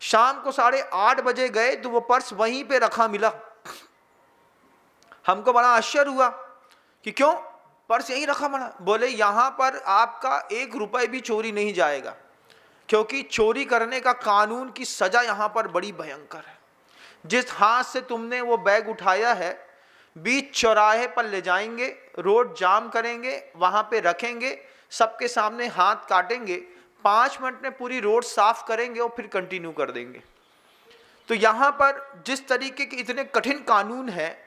शाम को 8:30 बजे गए तो वो पर्स वहीं पे रखा मिला। हमको बड़ा आश्चर्य हुआ कि क्यों पर्स यहीं रखा मिला। बोले यहाँ पर आपका 1 रुपये भी चोरी नहीं जाएगा, क्योंकि चोरी करने का कानून की सजा यहाँ पर बड़ी भयंकर है। जिस हाथ से तुमने वो बैग उठाया है, बीच चौराहे पर ले जाएंगे, रोड जाम करेंगे, वहाँ पे रखेंगे, सबके सामने हाथ काटेंगे, 5 मिनट में पूरी रोड साफ करेंगे और फिर कंटिन्यू कर देंगे। तो यहाँ पर जिस तरीके के इतने कठिन कानून हैं,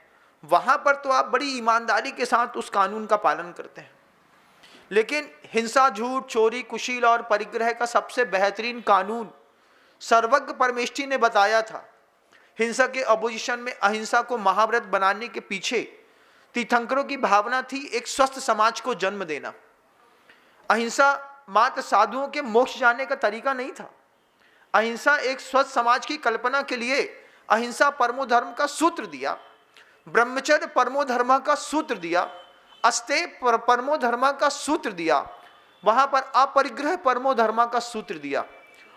वहाँ पर तो आप बड़ी ईमानदारी के साथ उस कानून का पालन करते हैं। लेकिन हिंसा, झूठ, चोरी, कुशील और परिग्रह का सबसे बेहतरीन कानून सर्वज्ञ परमेष्ठी ने बताया था। हिंसा के अपोजिशन में अहिंसा को महाव्रत बनाने के पीछे तीर्थंकरों की भावना थी एक स्वस्थ समाज को जन्म देना। अहिंसा मात्र साधुओं के मोक्ष जाने का तरीका नहीं था। अहिंसा एक स्वस्थ समाज की कल्पना के लिए अहिंसा परमो धर्म का सूत्र दिया, ब्रह्मचर्य परमो धर्म का सूत्र दिया, अस्तेय परमो धर्म का सूत्र दिया, वहां पर अपरिग्रह परमो धर्म का सूत्र दिया,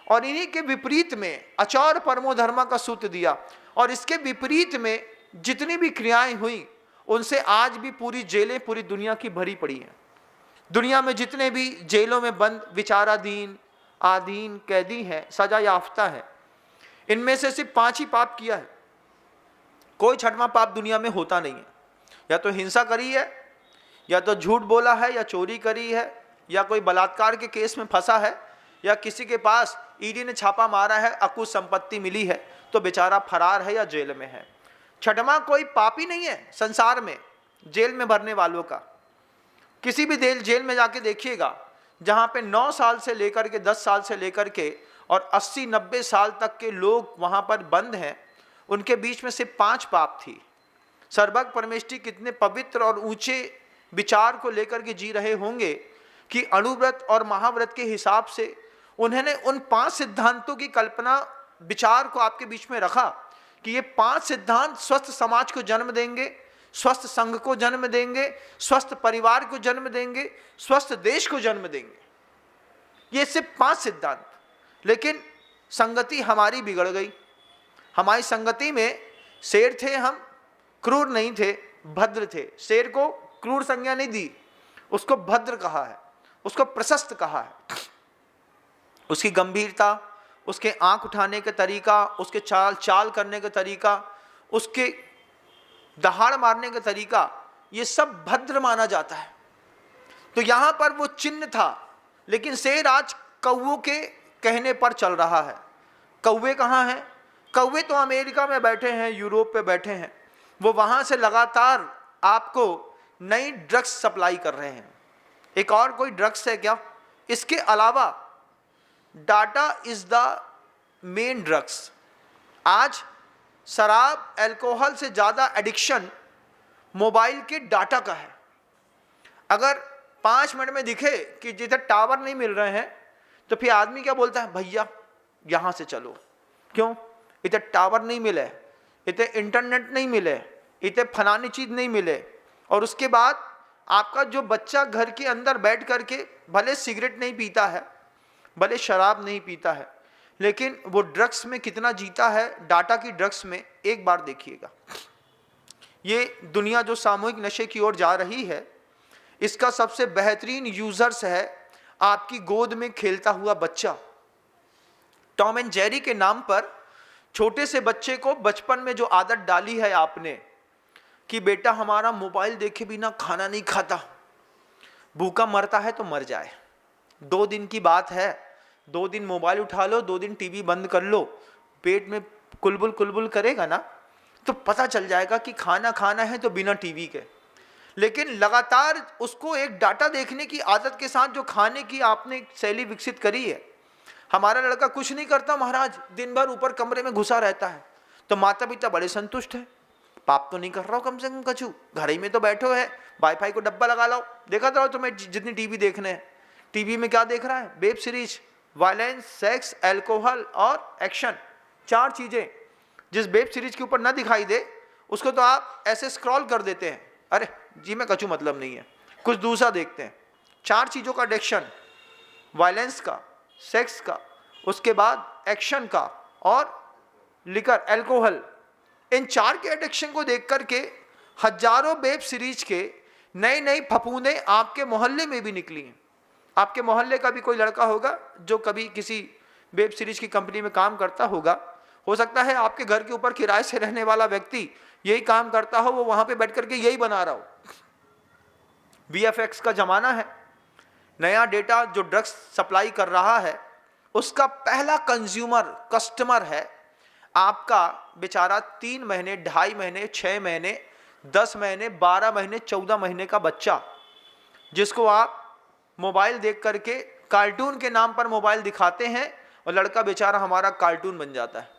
और इन्हीं के विपरीत में अचौर परमो धर्म का सूत्र दिया। और इसके विपरीत में जितनी भी क्रियाएं हुई उनसे आज भी पूरी जेलें पूरी दुनिया की भरी पड़ी हैं। दुनिया में जितने भी जेलों में बंद विचाराधीन, आधीन कैदी हैं, सजा याफ्ता है, इनमें से सिर्फ 5 ही पाप किया है। कोई 6वां पाप दुनिया में होता नहीं है। या तो हिंसा करी है, या तो झूठ बोला है, या चोरी करी है, या कोई बलात्कार के केस में फंसा है, या किसी के पास ईडी ने छापा मारा है, अकुश संपत्ति मिली है तो बेचारा फरार है या जेल में है। 6वां कोई पाप ही नहीं है संसार में जेल में भरने वालों का। किसी भी जेल में जाके देखिएगा, जहाँ पे 9 साल से लेकर के 10 साल से लेकर के और 80-90 साल तक के लोग वहाँ पर बंद हैं, उनके बीच में सिर्फ 5 पाप थी। सर्वज्ञ परमेष्ठी कितने पवित्र और ऊंचे विचार को लेकर के जी रहे होंगे कि अणुव्रत और महाव्रत के हिसाब से उन्होंने उन 5 सिद्धांतों की कल्पना विचार को आपके बीच में रखा कि ये 5 सिद्धांत स्वस्थ समाज को जन्म देंगे, स्वस्थ संघ को जन्म देंगे, स्वस्थ परिवार को जन्म देंगे, स्वस्थ देश को जन्म देंगे। ये सिर्फ 5 सिद्धांत। लेकिन संगति हमारी बिगड़ गई। हमारी संगति में शेर थे हम, क्रूर नहीं थे, भद्र थे। शेर को क्रूर संज्ञा नहीं दी, उसको भद्र कहा है, उसको प्रशस्त कहा है। उसकी गंभीरता, उसके आंख उठाने का तरीका, उसके चाल करने का तरीका, उसके दहाड़ मारने का तरीका, ये सब भद्र माना जाता है। तो यहाँ पर वो चिन्ह था। लेकिन शेर आज कौवों के कहने पर चल रहा है। कौवे कहाँ हैं? कौवे तो अमेरिका में बैठे हैं, यूरोप पे बैठे हैं। वो वहाँ से लगातार आपको नई ड्रग्स सप्लाई कर रहे हैं। एक और कोई ड्रग्स है क्या? इसके अलावा data is the main drugs. आज शराब, अल्कोहल से ज़्यादा एडिक्शन मोबाइल के डाटा का है। अगर 5 मिनट में दिखे कि जिधर टावर नहीं मिल रहे हैं तो फिर आदमी क्या बोलता है, भैया यहाँ से चलो। क्यों? इधर टावर नहीं मिले, इधर इंटरनेट नहीं मिले, इधर फलानी चीज़ नहीं मिले। और उसके बाद आपका जो बच्चा घर के अंदर बैठ करके भले सिगरेट नहीं पीता है, भले शराब नहीं पीता है, लेकिन वो ड्रग्स में कितना जीता है, डाटा की ड्रग्स में, एक बार देखिएगा। ये दुनिया जो सामूहिक नशे की ओर जा रही है, इसका सबसे बेहतरीन यूजर्स है आपकी गोद में खेलता हुआ बच्चा। टॉम एंड जेरी के नाम पर छोटे से बच्चे को बचपन में जो आदत डाली है आपने कि बेटा हमारा मोबाइल देखे बिना खाना नहीं खाता, भूखा मरता है तो मर जाए, 2 दिन की बात है, 2 दिन मोबाइल उठा लो, 2 दिन टीवी बंद कर लो, पेट में कुलबुल कुलबुल करेगा ना, तो पता चल जाएगा कि खाना खाना है तो बिना टीवी के। लेकिन लगातार उसको एक डाटा देखने की आदत के साथ जो खाने की आपने शैली विकसित करी है, हमारा लड़का कुछ नहीं करता महाराज, दिन भर ऊपर कमरे में घुसा रहता है, तो माता पिता बड़े संतुष्ट है, पाप तो नहीं कर रहा हो कम से कम कछु, घर ही में तो बैठो है, वाईफाई को डब्बा लगा लो, देखा तो तुम्हें जितनी टीवी देखने हैं। टीवी में क्या देख रहा है? Web series, violence, sex, alcohol और एक्शन, 4 चीजें। जिस वेब सीरीज के ऊपर ना दिखाई दे उसको तो आप ऐसे स्क्रॉल कर देते हैं, अरे जी में कछु मतलब नहीं है, कुछ दूसरा देखते हैं। 4 चीजों का एडिक्शन, वायलेंस का, सेक्स का, उसके बाद एक्शन का और लिकर, अल्कोहल। इन 4 के एडिक्शन को देख करके हजारों वेब सीरीज के नए नए फपूंदे आपके मोहल्ले में भी निकली हैं। आपके मोहल्ले का भी कोई लड़का होगा जो कभी किसी वेब सीरीज की कंपनी में काम करता होगा, हो सकता है आपके घर के ऊपर किराए से रहने वाला व्यक्ति यही काम करता हो, वो वहां पे बैठ करके यही बना रहा हो। VFX का जमाना है, नया डेटा जो ड्रग्स सप्लाई कर रहा है उसका पहला कंज्यूमर कस्टमर है आपका बेचारा 3 महीने, 2.5 महीने, 6 महीने, 10 महीने, 12 महीने, 14 महीने का बच्चा, जिसको आप मोबाइल देख करके कार्टून के नाम पर मोबाइल दिखाते हैं और लड़का बेचारा हमारा कार्टून बन जाता है।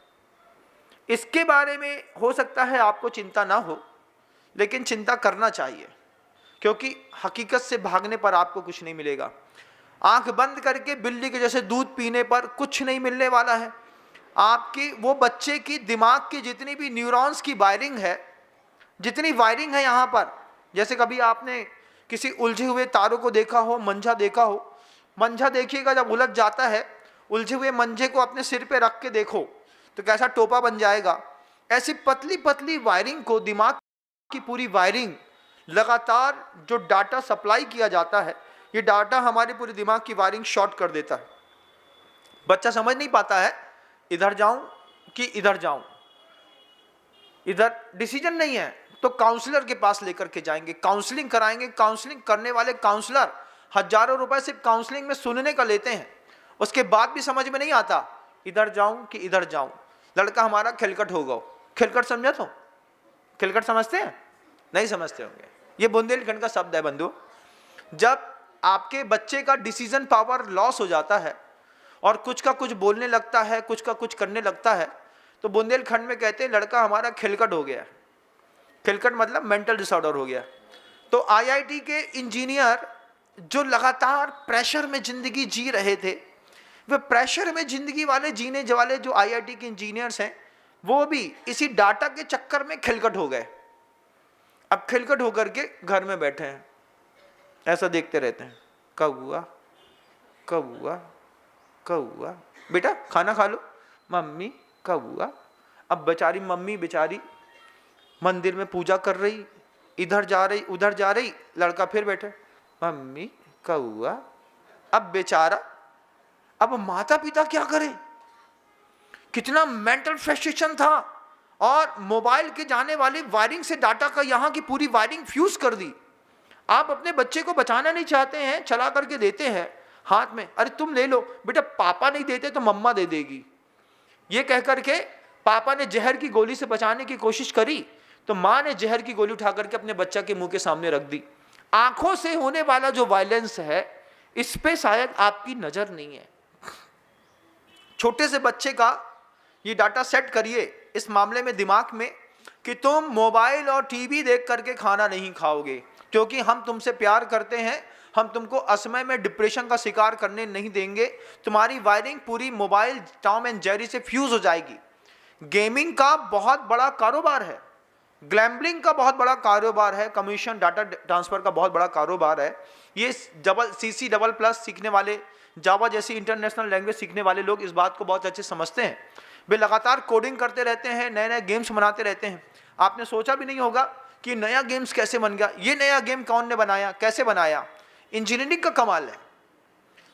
इसके बारे में हो सकता है आपको चिंता ना हो, लेकिन चिंता करना चाहिए, क्योंकि हकीकत से भागने पर आपको कुछ नहीं मिलेगा। आंख बंद करके बिल्ली के जैसे दूध पीने पर कुछ नहीं मिलने वाला है। आपकी वो बच्चे की दिमाग की जितनी भी न्यूरॉन्स की वायरिंग है, जितनी वायरिंग है यहाँ पर, जैसे कभी आपने किसी उलझे हुए तारों को देखा हो, मंझा देखा हो, मंझा देखिएगा जब उलझ जाता है, उलझे हुए मंझे को अपने सिर पे रख के देखो तो कैसा टोपा बन जाएगा। ऐसी पतली पतली वायरिंग को, दिमाग की पूरी वायरिंग, लगातार जो डाटा सप्लाई किया जाता है, ये डाटा हमारे पूरे दिमाग की वायरिंग शॉर्ट कर देता है। बच्चा समझ नहीं पाता है इधर जाऊं कि इधर जाऊं, इधर डिसीजन नहीं है तो काउंसलर के पास लेकर के जाएंगे, काउंसलिंग कराएंगे। काउंसलिंग करने वाले काउंसलर हजारों रुपए सिर्फ काउंसलिंग में सुनने का लेते हैं, उसके बाद भी समझ में नहीं आता इधर जाऊं कि इधर जाऊं। लड़का हमारा खिलकट हो गया। खिलकट समझा? तो खिलकट समझते हैं? नहीं समझते होंगे। ये बुंदेलखंड का शब्द है बंधु। जब आपके बच्चे का डिसीजन पावर लॉस हो जाता है और कुछ का कुछ बोलने लगता है, कुछ का कुछ करने लगता है, तो बुंदेलखंड में कहते हैं लड़का हमारा खिलकट हो गया। खिलकट मतलब मेंटल डिसऑर्डर हो गया। तो IIT के इंजीनियर जो लगातार प्रेशर में जिंदगी जी रहे थे, वे प्रेशर में जिंदगी वाले जीने वाले जो IIT के इंजीनियर्स हैं, वो भी इसी डाटा के चक्कर में खिलकट हो गए। अब खिलकट होकर के घर में बैठे हैं, ऐसा देखते रहते हैं, कब हुआ कब हुआ कब हुआ, बेटा खाना खा लो, मम्मी कब हुआ। अब बेचारी मम्मी बेचारी मंदिर में पूजा कर रही, इधर जा रही उधर जा रही, लड़का फिर बैठे, मम्मी कब हुआ। अब बेचारा, अब माता पिता क्या करें? कितना मेंटल फ्रस्ट्रेशन था, और मोबाइल के जाने वाली वायरिंग से डाटा का यहाँ की पूरी वायरिंग फ्यूज कर दी। आप अपने बच्चे को बचाना नहीं चाहते हैं, चला करके देते हैं हाथ में, अरे तुम ले लो बेटा, पापा नहीं देते तो मम्मा दे देगी। ये कह करके पापा ने जहर की गोली से बचाने की कोशिश करी तो माँ ने जहर की गोली उठा करके अपने बच्चा के मुंह के सामने रख दी। आंखों से होने वाला जो वायलेंस है, इस पे शायद आपकी नजर नहीं है। छोटे से बच्चे का ये डाटा सेट करिए इस मामले में दिमाग में कि तुम मोबाइल और टीवी देख करके खाना नहीं खाओगे, क्योंकि हम तुमसे प्यार करते हैं, हम तुमको असमय में डिप्रेशन का शिकार करने नहीं देंगे। तुम्हारी वायरिंग पूरी मोबाइल टॉम एंड जेरी से फ्यूज हो जाएगी। गेमिंग का बहुत बड़ा कारोबार है, ग्लैम्बलिंग का बहुत बड़ा कारोबार है, कमीशन डाटा ट्रांसफर का बहुत बड़ा कारोबार है। ये CC++ सीखने वाले जावा जैसी इंटरनेशनल लैंग्वेज सीखने वाले लोग इस बात को बहुत अच्छे समझते हैं। वे लगातार कोडिंग करते रहते हैं, नए नए गेम्स बनाते रहते हैं। आपने सोचा भी नहीं होगा कि नया गेम्स कैसे बन गया, ये नया गेम कौन ने बनाया, कैसे बनाया। इंजीनियरिंग का कमाल है।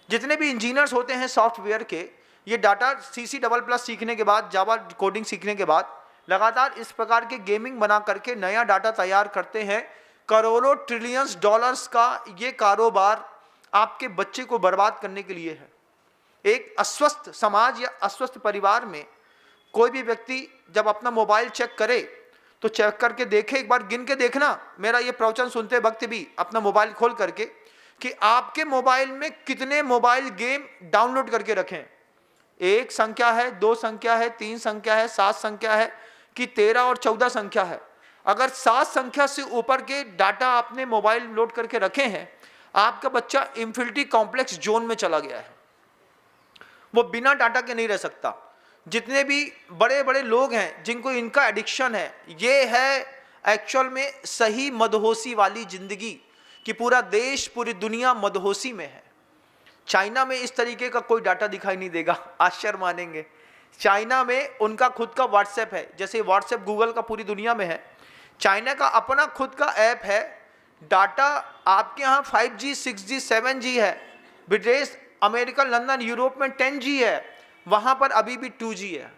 जितने भी इंजीनियर्स होते हैं सॉफ्टवेयर के, ये डाटा सीसी डबल प्लस सीखने के बाद, जावा कोडिंग सीखने के बाद लगातार इस प्रकार के गेमिंग बना करके नया डाटा तैयार करते हैं। करोड़ों ट्रिलियंस डॉलर्स का ये कारोबार आपके बच्चे को बर्बाद करने के लिए है। एक अस्वस्थ समाज या अस्वस्थ परिवार में कोई भी व्यक्ति जब अपना मोबाइल चेक करे तो चेक करके देखे, एक बार गिन के देखना, मेरा ये प्रवचन सुनते वक्त भी अपना मोबाइल खोल करके, कि आपके मोबाइल में कितने मोबाइल गेम डाउनलोड करके रखें। 1 संख्या है, 2 संख्या है, 3 संख्या है, 7 संख्या है कि 13 और 14 संख्या है। अगर 7 संख्या से ऊपर के डाटा आपने मोबाइल लोड करके रखे हैं, आपका बच्चा इंफिनिटी कॉम्प्लेक्स जोन में चला गया है। वो बिना डाटा के नहीं रह सकता। जितने भी बड़े बड़े लोग हैं जिनको इनका एडिक्शन है, ये है एक्चुअल में सही मदहोशी वाली जिंदगी कि पूरा देश, पूरी दुनिया मदहोशी में है। चाइना में इस तरीके का कोई डाटा दिखाई नहीं देगा, आश्चर्य मानेंगे। चाइना में उनका खुद का व्हाट्सएप है, जैसे व्हाट्सएप गूगल का पूरी दुनिया में है, चाइना का अपना खुद का ऐप है। डाटा आपके यहाँ 5G 6G 7G है, विदेश अमेरिका, लंदन, यूरोप में 10G है, वहाँ पर अभी भी 2G है।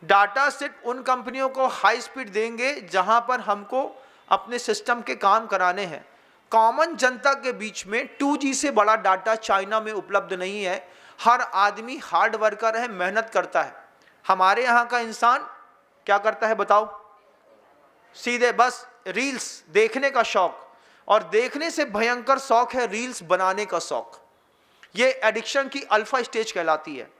डाटा सिर्फ उन कंपनियों को हाई स्पीड देंगे जहाँ पर हमको अपने सिस्टम के काम कराने हैं। कॉमन जनता के बीच में 2G से बड़ा डाटा चाइना में उपलब्ध नहीं है। हर आदमी हार्ड वर्कर है, मेहनत करता है। हमारे यहाँ का इंसान क्या करता है बताओ? सीधे बस रील्स देखने का शौक, और देखने से भयंकर शौक है रील्स बनाने का शौक। ये एडिक्शन की अल्फा स्टेज कहलाती है।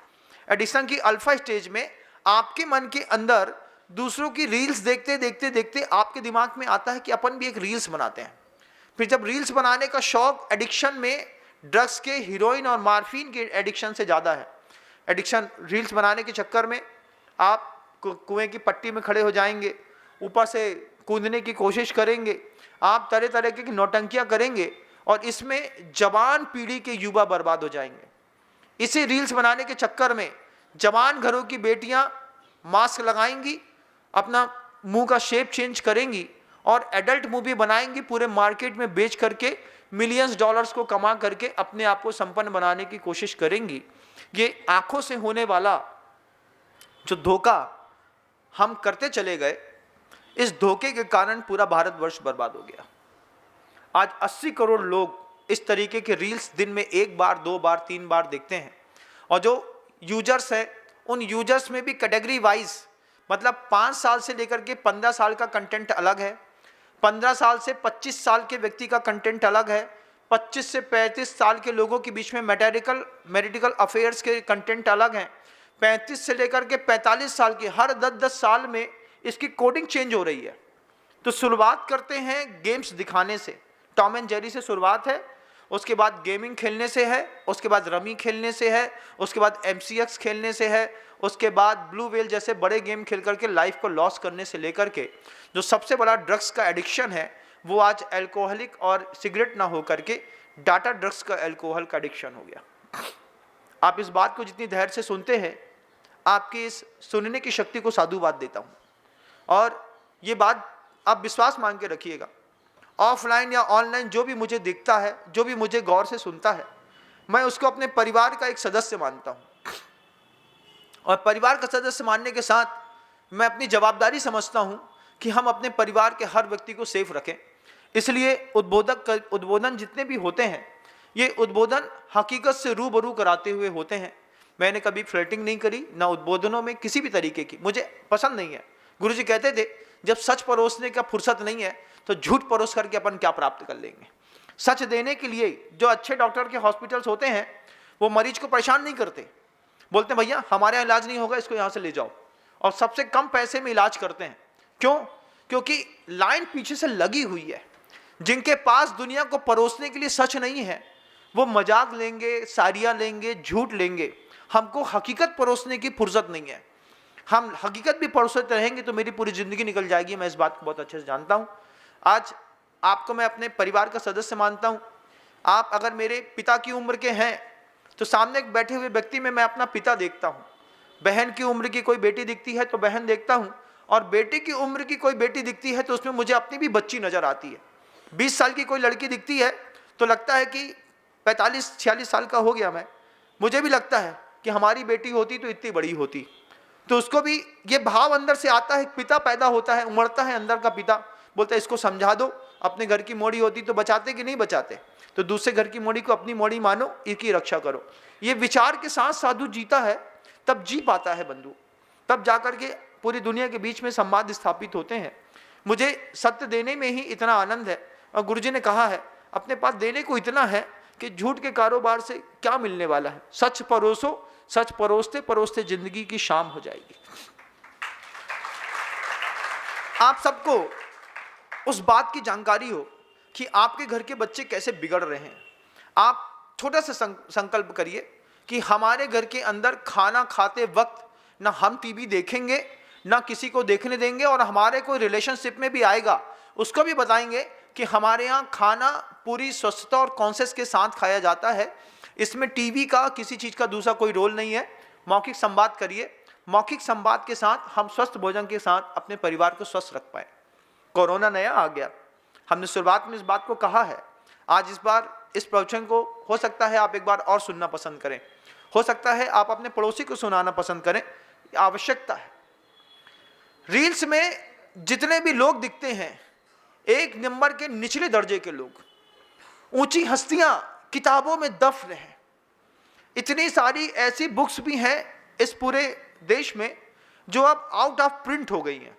एडिक्शन की अल्फा स्टेज में आपके मन के अंदर दूसरों की रील्स देखते देखते देखते आपके दिमाग में आता है कि अपन भी एक रील्स बनाते हैं। फिर जब रील्स बनाने का शौक एडिक्शन में ड्रग्स के, हीरोइन और मार्फिन के एडिक्शन से ज़्यादा है। एडिक्शन रील्स बनाने के चक्कर में आप कुएं की पट्टी में खड़े हो जाएंगे, ऊपर से कूदने की कोशिश करेंगे, आप तरह तरह की नौटंकियां करेंगे, और इसमें जवान पीढ़ी के युवा बर्बाद हो जाएंगे। इसी रील्स बनाने के चक्कर में जवान घरों की बेटियां मास्क लगाएंगी, अपना मुंह का शेप चेंज करेंगी और एडल्ट मूवी बनाएंगी, पूरे मार्केट में बेच करके मिलियंस डॉलर्स को कमा करके अपने आप को संपन्न बनाने की कोशिश करेंगी। ये आंखों से होने वाला जो धोखा हम करते चले गए, इस धोखे के कारण पूरा भारतवर्ष बर्बाद हो गया। आज 80 करोड़ लोग इस तरीके के रील्स दिन में 1 बार, 2 बार, 3 बार देखते हैं। और जो यूजर्स है, उन यूजर्स में भी कैटेगरी वाइज, मतलब 5 साल से लेकर के 15 साल का कंटेंट अलग है, 15 साल से 25 साल के व्यक्ति का कंटेंट अलग है, 25 से 35 साल के लोगों के बीच में मैरिटिकल अफेयर्स के कंटेंट अलग हैं, 35 से लेकर के 45 साल के, हर 10-10 साल में इसकी कोडिंग चेंज हो रही है। तो शुरुआत करते हैं गेम्स दिखाने से, टॉम एंड जेरी से शुरुआत है, उसके बाद गेमिंग खेलने से है, उसके बाद रमी खेलने से है, उसके बाद MCX खेलने से है, उसके बाद ब्लू वेल जैसे बड़े गेम खेल करके लाइफ को लॉस करने से लेकर के जो सबसे बड़ा ड्रग्स का एडिक्शन है, वो आज एल्कोहलिक और सिगरेट ना हो करके डाटा ड्रग्स का, एल्कोहल का एडिक्शन हो गया। आप इस बात को जितनी धैर्य से सुनते हैं, आपकी इस सुनने की शक्ति को साधुवाद देता हूँ। और ये बात आप विश्वास मान के रखिएगा, ऑफलाइन या ऑनलाइन जो भी मुझे दिखता है, जो भी मुझे गौर से सुनता है, मैं उसको अपने परिवार का एक सदस्य मानता हूँ। और परिवार का सदस्य मानने के साथ मैं अपनी जवाबदारी समझता हूँ कि हम अपने परिवार के हर व्यक्ति को सेफ रखें। इसलिए उद्बोधन जितने भी होते हैं, ये उद्बोधन हकीकत से रूबरू कराते हुए होते हैं। मैंने कभी फ्लर्टिंग नहीं करी, ना उद्बोधनों में किसी भी तरीके की, मुझे पसंद नहीं है। गुरुजी कहते थे, जब सच परोसने का फुर्सत नहीं है तो झूठ परोस करके अपन क्या प्राप्त कर लेंगे। सच देने के लिए जो अच्छे डॉक्टर के हॉस्पिटल्स होते हैं, वो मरीज को परेशान नहीं करते, बोलते हैं भैया हमारे यहाँ इलाज नहीं होगा, इसको यहाँ से ले जाओ, और सबसे कम पैसे में इलाज करते हैं। क्यों? क्योंकि लाइन पीछे से लगी हुई है। जिनके पास दुनिया को परोसने के लिए सच नहीं है, वो मजाक लेंगे, साड़ियाँ लेंगे, झूठ लेंगे। हमको हकीकत परोसने की फुर्सत नहीं है। हम हकीकत भी परोसते रहेंगे तो मेरी पूरी ज़िंदगी निकल जाएगी। मैं इस बात को बहुत अच्छे से जानता हूँ। आज आपको मैं अपने परिवार का सदस्य मानता हूँ। आप अगर मेरे पिता की उम्र के हैं तो सामने एक बैठे हुए व्यक्ति में मैं अपना पिता देखता हूँ, बहन की उम्र की कोई बेटी दिखती है तो बहन देखता हूँ, और बेटे की उम्र की कोई बेटी दिखती है तो उसमें मुझे अपनी भी बच्ची नजर आती है। 20 साल की कोई लड़की दिखती है तो लगता है कि 45-46 साल का हो गया मैं, मुझे भी लगता है कि हमारी बेटी होती तो इतनी बड़ी होती। तो उसको भी ये भाव अंदर से आता है, पिता पैदा होता है, उमड़ता है अंदर का पिता, बोलता है इसको समझा दो, अपने घर की मोड़ी होती तो बचाते कि नहीं बचाते, तो दूसरे घर की मोड़ी को अपनी मोड़ी मानो, इसकी रक्षा करो। ये विचार के साथ साधु जीता है, तब जी पाता है बंधु, तब जाकर के पूरी दुनिया के बीच में संवाद स्थापित होते हैं। मुझे सत्य देने में ही इतना आनंद है, और गुरुजी ने कहा है अपने पास देने को इतना है कि झूठ के कारोबार से क्या मिलने वाला है, सच परोसो, सच परोसते परोसते जिंदगी की शाम हो जाएगी। आप सबको उस बात की जानकारी हो कि आपके घर के बच्चे कैसे बिगड़ रहे हैं। आप छोटा सा संकल्प करिए कि हमारे घर के अंदर खाना खाते वक्त ना हम टीवी देखेंगे, ना किसी को देखने देंगे, और हमारे कोई रिलेशनशिप में भी आएगा उसको भी बताएंगे कि हमारे यहाँ खाना पूरी स्वस्थता और कॉन्शियस के साथ खाया जाता है, इसमें टीवी का किसी चीज़ का दूसरा कोई रोल नहीं है। मौखिक संवाद करिए, मौखिक संवाद के साथ हम स्वस्थ भोजन के साथ अपने परिवार को स्वस्थ रख पाए। कोरोना नया आ गया, हमने शुरुआत में इस बात को कहा है, आज इस बार इस प्रवचन को हो सकता है आप एक बार और सुनना पसंद करें, हो सकता है आप अपने पड़ोसी को सुनाना पसंद करें, आवश्यकता है। रील्स में जितने भी लोग दिखते हैं, एक नंबर के निचले दर्जे के लोग, ऊंची हस्तियां किताबों में दफन है। इतनी सारी ऐसी बुक्स भी हैं इस पूरे देश में जो अब आउट ऑफ प्रिंट हो गई हैं,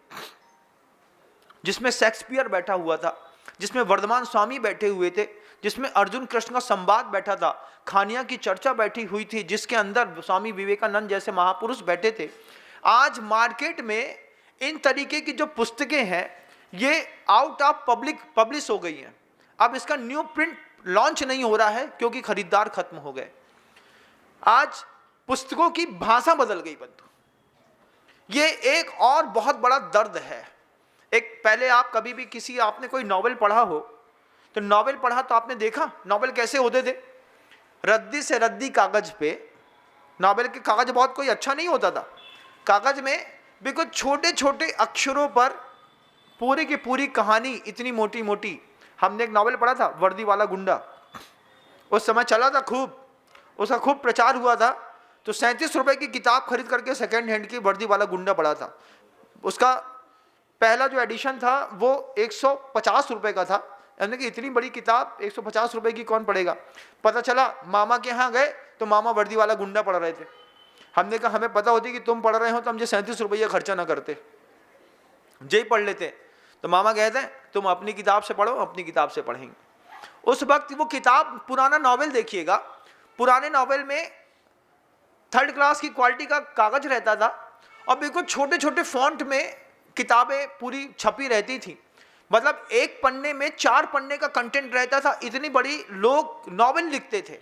जिसमें शेक्सपियर बैठा हुआ था, जिसमें वर्धमान स्वामी बैठे हुए थे, जिसमें अर्जुन कृष्ण का संवाद बैठा था, खानिया की चर्चा बैठी हुई थी, जिसके अंदर स्वामी विवेकानंद जैसे महापुरुष बैठे थे। आज मार्केट में इन तरीके की जो पुस्तकें हैं ये आउट ऑफ पब्लिश हो गई हैं। अब इसका न्यू प्रिंट लॉन्च नहीं हो रहा है क्योंकि खरीदार खत्म हो गए। आज पुस्तकों की भाषा बदल गई बंधु, ये एक और बहुत बड़ा दर्द है। एक पहले आप कभी भी किसी आपने कोई नॉवेल पढ़ा हो तो नॉवेल पढ़ा तो आपने देखा नॉवेल कैसे होते थे, रद्दी से रद्दी कागज पे, नॉवेल के कागज बहुत कोई अच्छा नहीं होता था, कागज में बिल्कुल छोटे छोटे अक्षरों पर पूरी की पूरी कहानी इतनी मोटी मोटी। हमने एक नॉवेल पढ़ा था वर्दी वाला गुंडा, उस समय चला था खूब, उसका खूब प्रचार हुआ था, तो 37 रुपए की किताब खरीद करके सेकेंड हैंड की वर्दी वाला गुंडा पढ़ा था। उसका पहला जो एडिशन था वो 150 रुपए का था। हमने कि इतनी बड़ी किताब 150 रुपए की कौन पढ़ेगा। पता चला मामा के यहाँ गए तो मामा वर्दी वाला गुंडा पढ़ रहे थे। हमने कहा हमें पता होती कि तुम पढ़ रहे हो तो हम जो 37 रुपये खर्चा ना करते, जे पढ़ लेते। तो मामा कहते हैं तुम अपनी किताब से पढ़ो, अपनी किताब से पढ़ेंगे। उस वक्त वो किताब, पुराना नॉवेल देखिएगा, पुराने नॉवेल में 3rd क्लास की क्वालिटी का कागज रहता था और बिल्कुल छोटे छोटे फॉन्ट में किताबें पूरी छपी रहती थी। मतलब एक पन्ने में 4 पन्ने का कंटेंट रहता था, इतनी बड़ी लोग नॉवेल लिखते थे।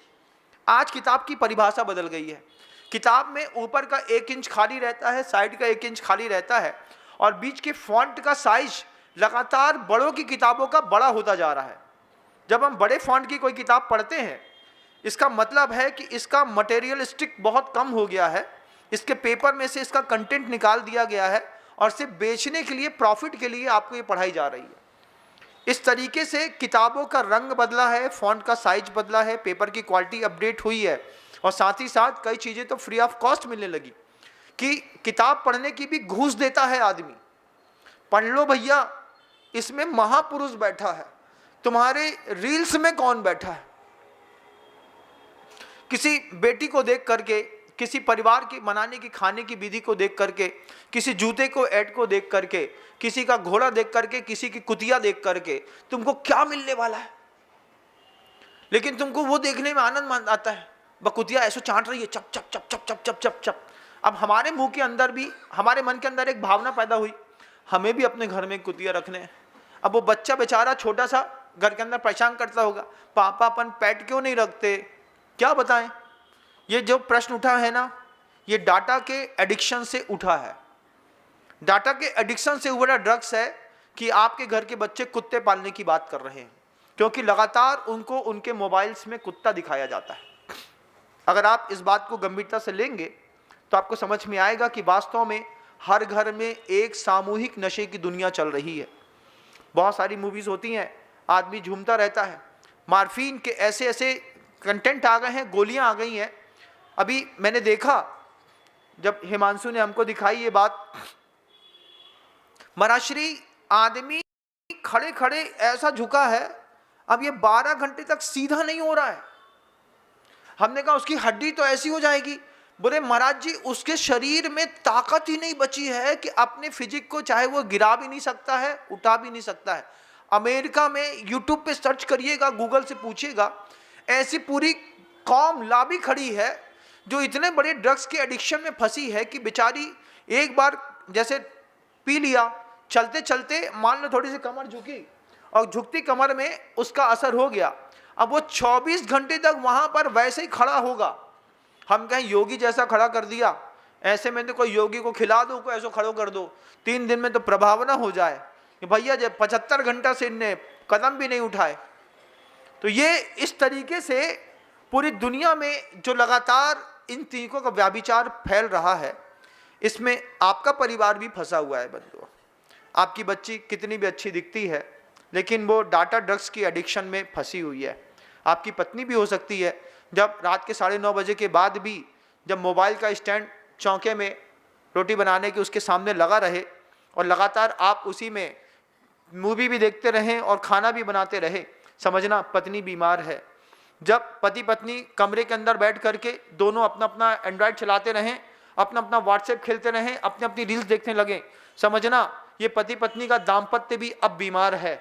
आज किताब की परिभाषा बदल गई है। किताब में ऊपर का 1 इंच खाली रहता है, साइड का 1 इंच खाली रहता है, और बीच के फॉन्ट का साइज लगातार बड़ों की किताबों का बड़ा होता जा रहा है। जब हम बड़े फॉन्ट की कोई किताब पढ़ते हैं, इसका मतलब है कि इसका मटेरियलिस्टिक बहुत कम हो गया है, इसके पेपर में से इसका कंटेंट निकाल दिया गया है और सिर्फ बेचने के लिए, प्रॉफिट के लिए आपको ये पढ़ाई जा रही है। इस तरीके से किताबों का रंग बदला है, फॉन्ट का साइज बदला है, पेपर की क्वालिटी अपडेट हुई है, और साथ ही साथ कई चीज़ें तो फ्री ऑफ कॉस्ट मिलने लगी कि किताब पढ़ने की भी घूस देता है आदमी। पढ़ लो भैया, इसमें महापुरुष बैठा है, तुम्हारे रील्स में कौन बैठा है। किसी बेटी को देख करके, किसी परिवार की मनाने की खाने की विधि को देख करके, किसी जूते को ऐड को देख करके, किसी का घोड़ा देख करके, किसी की कुतिया देख करके तुमको क्या मिलने वाला है, लेकिन तुमको वो देखने में आनंद आता है। बकुतिया ऐसे चाट रही है, चप चप चप चप चप चप चप चप। अब हमारे मुंह के अंदर भी, हमारे मन के अंदर एक भावना पैदा हुई, हमें भी अपने घर में कुतिया रखने हैं। अब वो बच्चा बेचारा छोटा सा घर के अंदर परेशान करता होगा, पापा अपन पेट क्यों नहीं रखते, क्या बताएं। ये जो प्रश्न उठा है ना, ये डाटा के एडिक्शन से उठा है। डाटा के एडिक्शन से हुआ ड्रग्स है कि आपके घर के बच्चे कुत्ते पालने की बात कर रहे हैं, क्योंकि लगातार उनको उनके मोबाइल्स में कुत्ता दिखाया जाता है। अगर आप इस बात को गंभीरता से लेंगे तो आपको समझ में आएगा कि वास्तव में हर घर में एक सामूहिक नशे की दुनिया चल रही है। बहुत सारी मूवीज़ होती हैं, आदमी झूमता रहता है, मार्फिन के ऐसे ऐसे कंटेंट आ गए हैं, गोलियां आ गई हैं। अभी मैंने देखा, जब हिमांशु ने हमको दिखाई ये बात, मराश्री आदमी खड़े खड़े ऐसा झुका है, अब ये 12 घंटे तक सीधा नहीं हो रहा है। हमने कहा उसकी हड्डी तो ऐसी हो जाएगी। बोले महाराज जी उसके शरीर में ताकत ही नहीं बची है कि अपने फिजिक को चाहे वो गिरा भी नहीं सकता है, उठा भी नहीं सकता है। अमेरिका में यूट्यूब पे सर्च करिएगा, गूगल से पूछिएगा, ऐसी पूरी कौम लाभी खड़ी है जो इतने बड़े ड्रग्स के एडिक्शन में फंसी है कि बेचारी एक बार जैसे पी लिया, चलते चलते मान लो थोड़ी सी कमर झुकी और झुकती कमर में उसका असर हो गया, अब वो 24 घंटे तक वहां पर वैसे ही खड़ा होगा। हम कहें योगी जैसा खड़ा कर दिया, ऐसे में तो कोई योगी को खिला दो, कोई ऐसा खड़ो कर दो, 3 दिन में तो प्रभावना हो जाए कि भैया जब 75 घंटा से इनने कदम भी नहीं उठाए। तो ये इस तरीके से पूरी दुनिया में जो लगातार इन तरीकों का व्याभिचार फैल रहा है, इसमें आपका परिवार भी फंसा हुआ है बंधुओं। आपकी बच्ची कितनी भी अच्छी दिखती है लेकिन वो डाटा ड्रग्स की एडिक्शन में फंसी हुई है। आपकी पत्नी भी हो सकती है, जब रात के 9:30 बजे के बाद भी जब मोबाइल का स्टैंड चौके में रोटी बनाने के उसके सामने लगा रहे और लगातार आप उसी में मूवी भी देखते रहें और खाना भी बनाते रहे, समझना पत्नी बीमार है। जब पति पत्नी कमरे के अंदर बैठ करके दोनों अपना अपना एंड्रॉयड चलाते रहें, अपना अपना व्हाट्सएप खेलते रहें, अपनी अपनी रील्स देखने लगें, समझना ये पति पत्नी का दाम्पत्य भी अब बीमार है।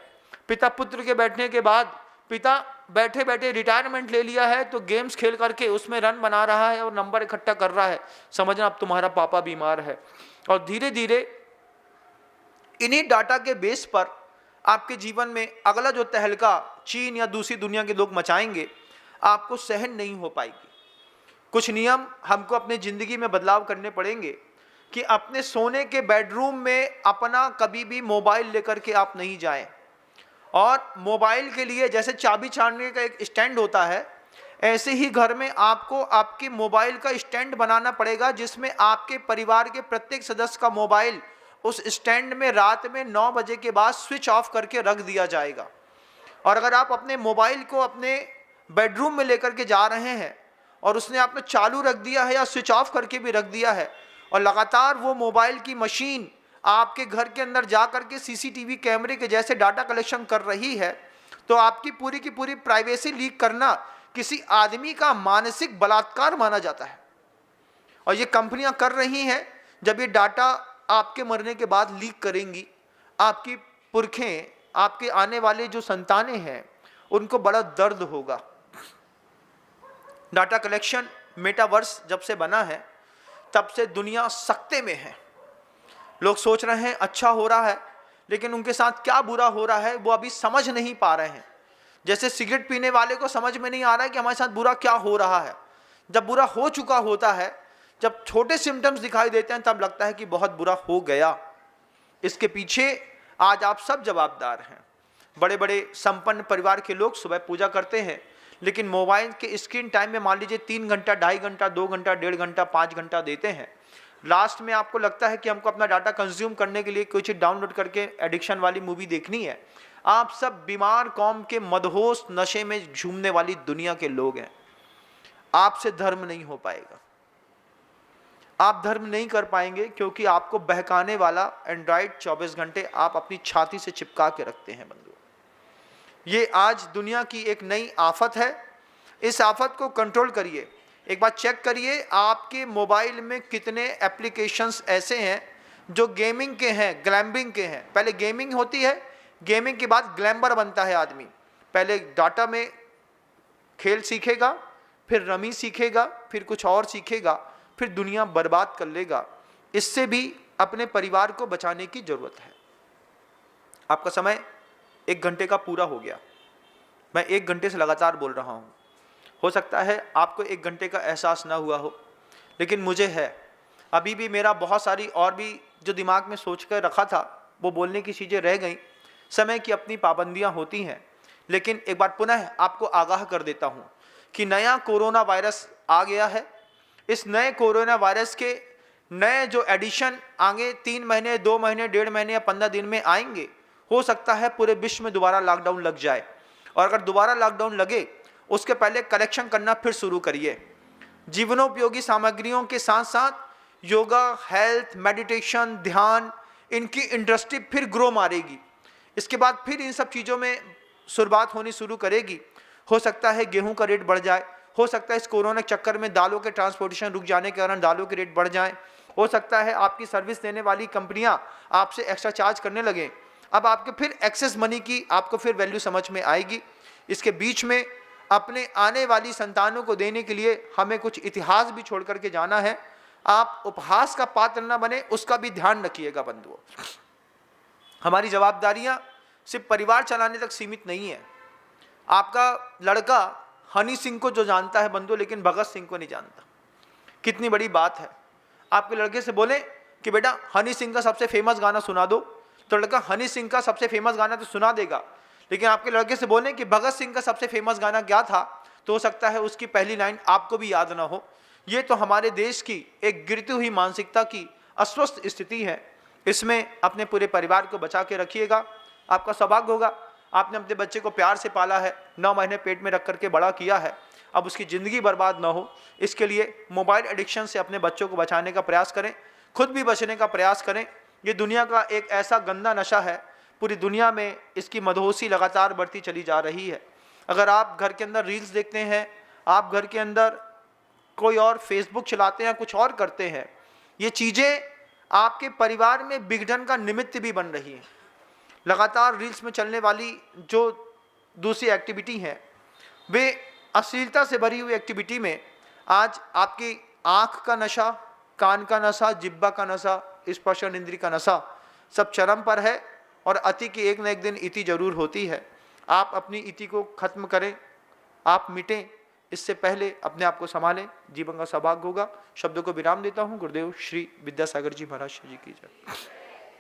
पिता पुत्र के बैठने के बाद पिता बैठे बैठे रिटायरमेंट ले लिया है तो गेम्स खेल करके उसमें रन बना रहा है और नंबर इकट्ठा कर रहा है, समझना अब तुम्हारा पापा बीमार है। और धीरे धीरे इन्हीं डाटा के बेस पर आपके जीवन में अगला जो तहलका चीन या दूसरी दुनिया के लोग मचाएंगे आपको सहन नहीं हो पाएगी। कुछ नियम हमको अपने जिंदगी में बदलाव करने पड़ेंगे कि अपने सोने के बेडरूम में अपना कभी भी मोबाइल लेकर के आप नहीं जाएं, और मोबाइल के लिए जैसे चाबी छाड़ने का एक स्टैंड होता है, ऐसे ही घर में आपको आपके मोबाइल का स्टैंड बनाना पड़ेगा जिसमें आपके परिवार के प्रत्येक सदस्य का मोबाइल उस स्टैंड में रात में 9 बजे के बाद स्विच ऑफ करके रख दिया जाएगा। और अगर आप अपने मोबाइल को अपने बेडरूम में लेकर के जा रहे हैं और उसने आपने चालू रख दिया है या स्विच ऑफ करके भी रख दिया है और लगातार वो मोबाइल की मशीन आपके घर के अंदर जा करके सीसीटीवी कैमरे के जैसे डाटा कलेक्शन कर रही है, तो आपकी पूरी की पूरी प्राइवेसी लीक करना किसी आदमी का मानसिक बलात्कार माना जाता है। और ये कंपनियां कर रही हैं। जब ये डाटा आपके मरने के बाद लीक करेंगी, आपकी पुरखें, आपके आने वाले जो संतानें हैं उनको बड़ा दर्द होगा। डाटा कलेक्शन मेटावर्स जब से बना है तब से दुनिया सकते में है। लोग सोच रहे हैं अच्छा हो रहा है, लेकिन उनके साथ क्या बुरा हो रहा है वो अभी समझ नहीं पा रहे हैं। जैसे सिगरेट पीने वाले को समझ में नहीं आ रहा है कि हमारे साथ बुरा क्या हो रहा है। जब बुरा हो चुका होता है, जब छोटे सिम्टम्स दिखाई देते हैं, तब लगता है कि बहुत बुरा हो गया। इसके पीछे आज आप सब जवाबदार हैं। बड़े बड़े संपन्न परिवार के लोग सुबह पूजा करते हैं, लेकिन मोबाइल के स्क्रीन टाइम में मान लीजिए 3 घंटा, 2.5 घंटा, 2 घंटा, 1.5 घंटा, 5 घंटा देते हैं। लास्ट में आपको लगता है कि हमको अपना डाटा कंज्यूम करने के लिए कोई चीज़ डाउनलोड करके एडिक्शन वाली मूवी देखनी है। आप सब बीमार कौम के मदहोश नशे में झूमने वाली दुनिया के लोग हैं। आपसे धर्म नहीं हो पाएगा, आप धर्म नहीं कर पाएंगे, क्योंकि आपको बहकाने वाला एंड्रॉयड 24 घंटे आप अपनी छाती से चिपका के रखते हैं बंधु। ये आज दुनिया की एक नई आफत है। इस आफत को कंट्रोल करिए। एक बार चेक करिए आपके मोबाइल में कितने एप्लीकेशंस ऐसे हैं जो गेमिंग के हैं, ग्लैम्बिंग के हैं। पहले गेमिंग होती है, गेमिंग के बाद ग्लैम्बर बनता है आदमी। पहले डाटा में खेल सीखेगा, फिर रमी सीखेगा, फिर कुछ और सीखेगा, फिर दुनिया बर्बाद कर लेगा। इससे भी अपने परिवार को बचाने की जरूरत है। आपका समय 1 घंटे का पूरा हो गया। मैं 1 घंटे से लगातार बोल रहा हूँ। हो सकता है आपको 1 घंटे का एहसास ना हुआ हो, लेकिन मुझे है। अभी भी मेरा बहुत सारी और भी जो दिमाग में सोच कर रखा था वो बोलने की चीज़ें रह गई। समय की अपनी पाबंदियाँ होती हैं, लेकिन एक बार पुनः आपको आगाह कर देता हूँ कि नया कोरोना वायरस आ गया है। इस नए कोरोना वायरस के नए जो एडिशन आगे 3 महीने, 2 महीने, 1.5 महीने या 15 दिन में आएंगे, हो सकता है पूरे विश्व में दोबारा लॉकडाउन लग जाए। और अगर दोबारा लॉकडाउन लगे, उसके पहले कलेक्शन करना फिर शुरू करिए। जीवनोपयोगी सामग्रियों के साथ साथ योगा, हेल्थ, मेडिटेशन, ध्यान, इनकी इंडस्ट्री फिर ग्रो मारेगी। इसके बाद फिर इन सब चीज़ों में शुरुआत होनी शुरू करेगी। हो सकता है गेहूं का रेट बढ़ जाए, हो सकता है इस कोरोना के चक्कर में दालों के ट्रांसपोर्टेशन रुक जाने के कारण दालों के रेट बढ़ जाएं, हो सकता है आपकी सर्विस देने वाली कंपनियां आपसे एक्स्ट्रा चार्ज करने लगें। अब आपके फिर एक्सेस मनी की आपको फिर वैल्यू समझ में आएगी। इसके बीच में अपने आने वाली संतानों को देने के लिए हमें कुछ इतिहास भी छोड़ करके जाना है। आप उपहास का पात्र न बने, उसका भी ध्यान रखिएगा बंधुओं। हमारी जवाबदारियां सिर्फ परिवार चलाने तक सीमित नहीं है। आपका लड़का हनी सिंह को जो जानता है बंधु, लेकिन भगत सिंह को नहीं जानता। कितनी बड़ी बात है। आपके लड़के से बोले कि बेटा हनी सिंह का सबसे फेमस गाना सुना दो, तो लड़का हनी सिंह का सबसे फेमस गाना तो सुना देगा। लेकिन आपके लड़के से बोले कि भगत सिंह का सबसे फेमस गाना क्या था, तो हो सकता है उसकी पहली लाइन आपको भी याद ना हो। ये तो हमारे देश की एक गिरती हुई मानसिकता की अस्वस्थ स्थिति है। इसमें अपने पूरे परिवार को बचा के रखिएगा। आपका सौभाग्य होगा, आपने अपने बच्चे को प्यार से पाला है, 9 महीने पेट में रख करके बड़ा किया है। अब उसकी ज़िंदगी बर्बाद ना हो, इसके लिए मोबाइल एडिक्शन से अपने बच्चों को बचाने का प्रयास करें, खुद भी बचने का प्रयास करें। ये दुनिया का एक ऐसा गंदा नशा है, पूरी दुनिया में इसकी मदहोशी लगातार बढ़ती चली जा रही है। अगर आप घर के अंदर रील्स देखते हैं, आप घर के अंदर कोई और फेसबुक चलाते हैं, कुछ और करते हैं, ये चीज़ें आपके परिवार में विघटन का निमित्त भी बन रही हैं। लगातार रील्स में चलने वाली जो दूसरी एक्टिविटी है, वे अश्लीलता से भरी हुई एक्टिविटी में आज आपकी आँख का नशा, कान का नशा, जिब्बा का नशा, स्पर्शन इंद्रिय का नशा सब चरम पर है। और अति की एक न एक दिन इति जरूर होती है। आप अपनी इति को खत्म करें, आप मिटें, इससे पहले अपने आप को संभालें, जीवन का सौभाग्य होगा। शब्दों को विराम देता हूँ। गुरुदेव श्री विद्यासागर जी महाराज जी की जय।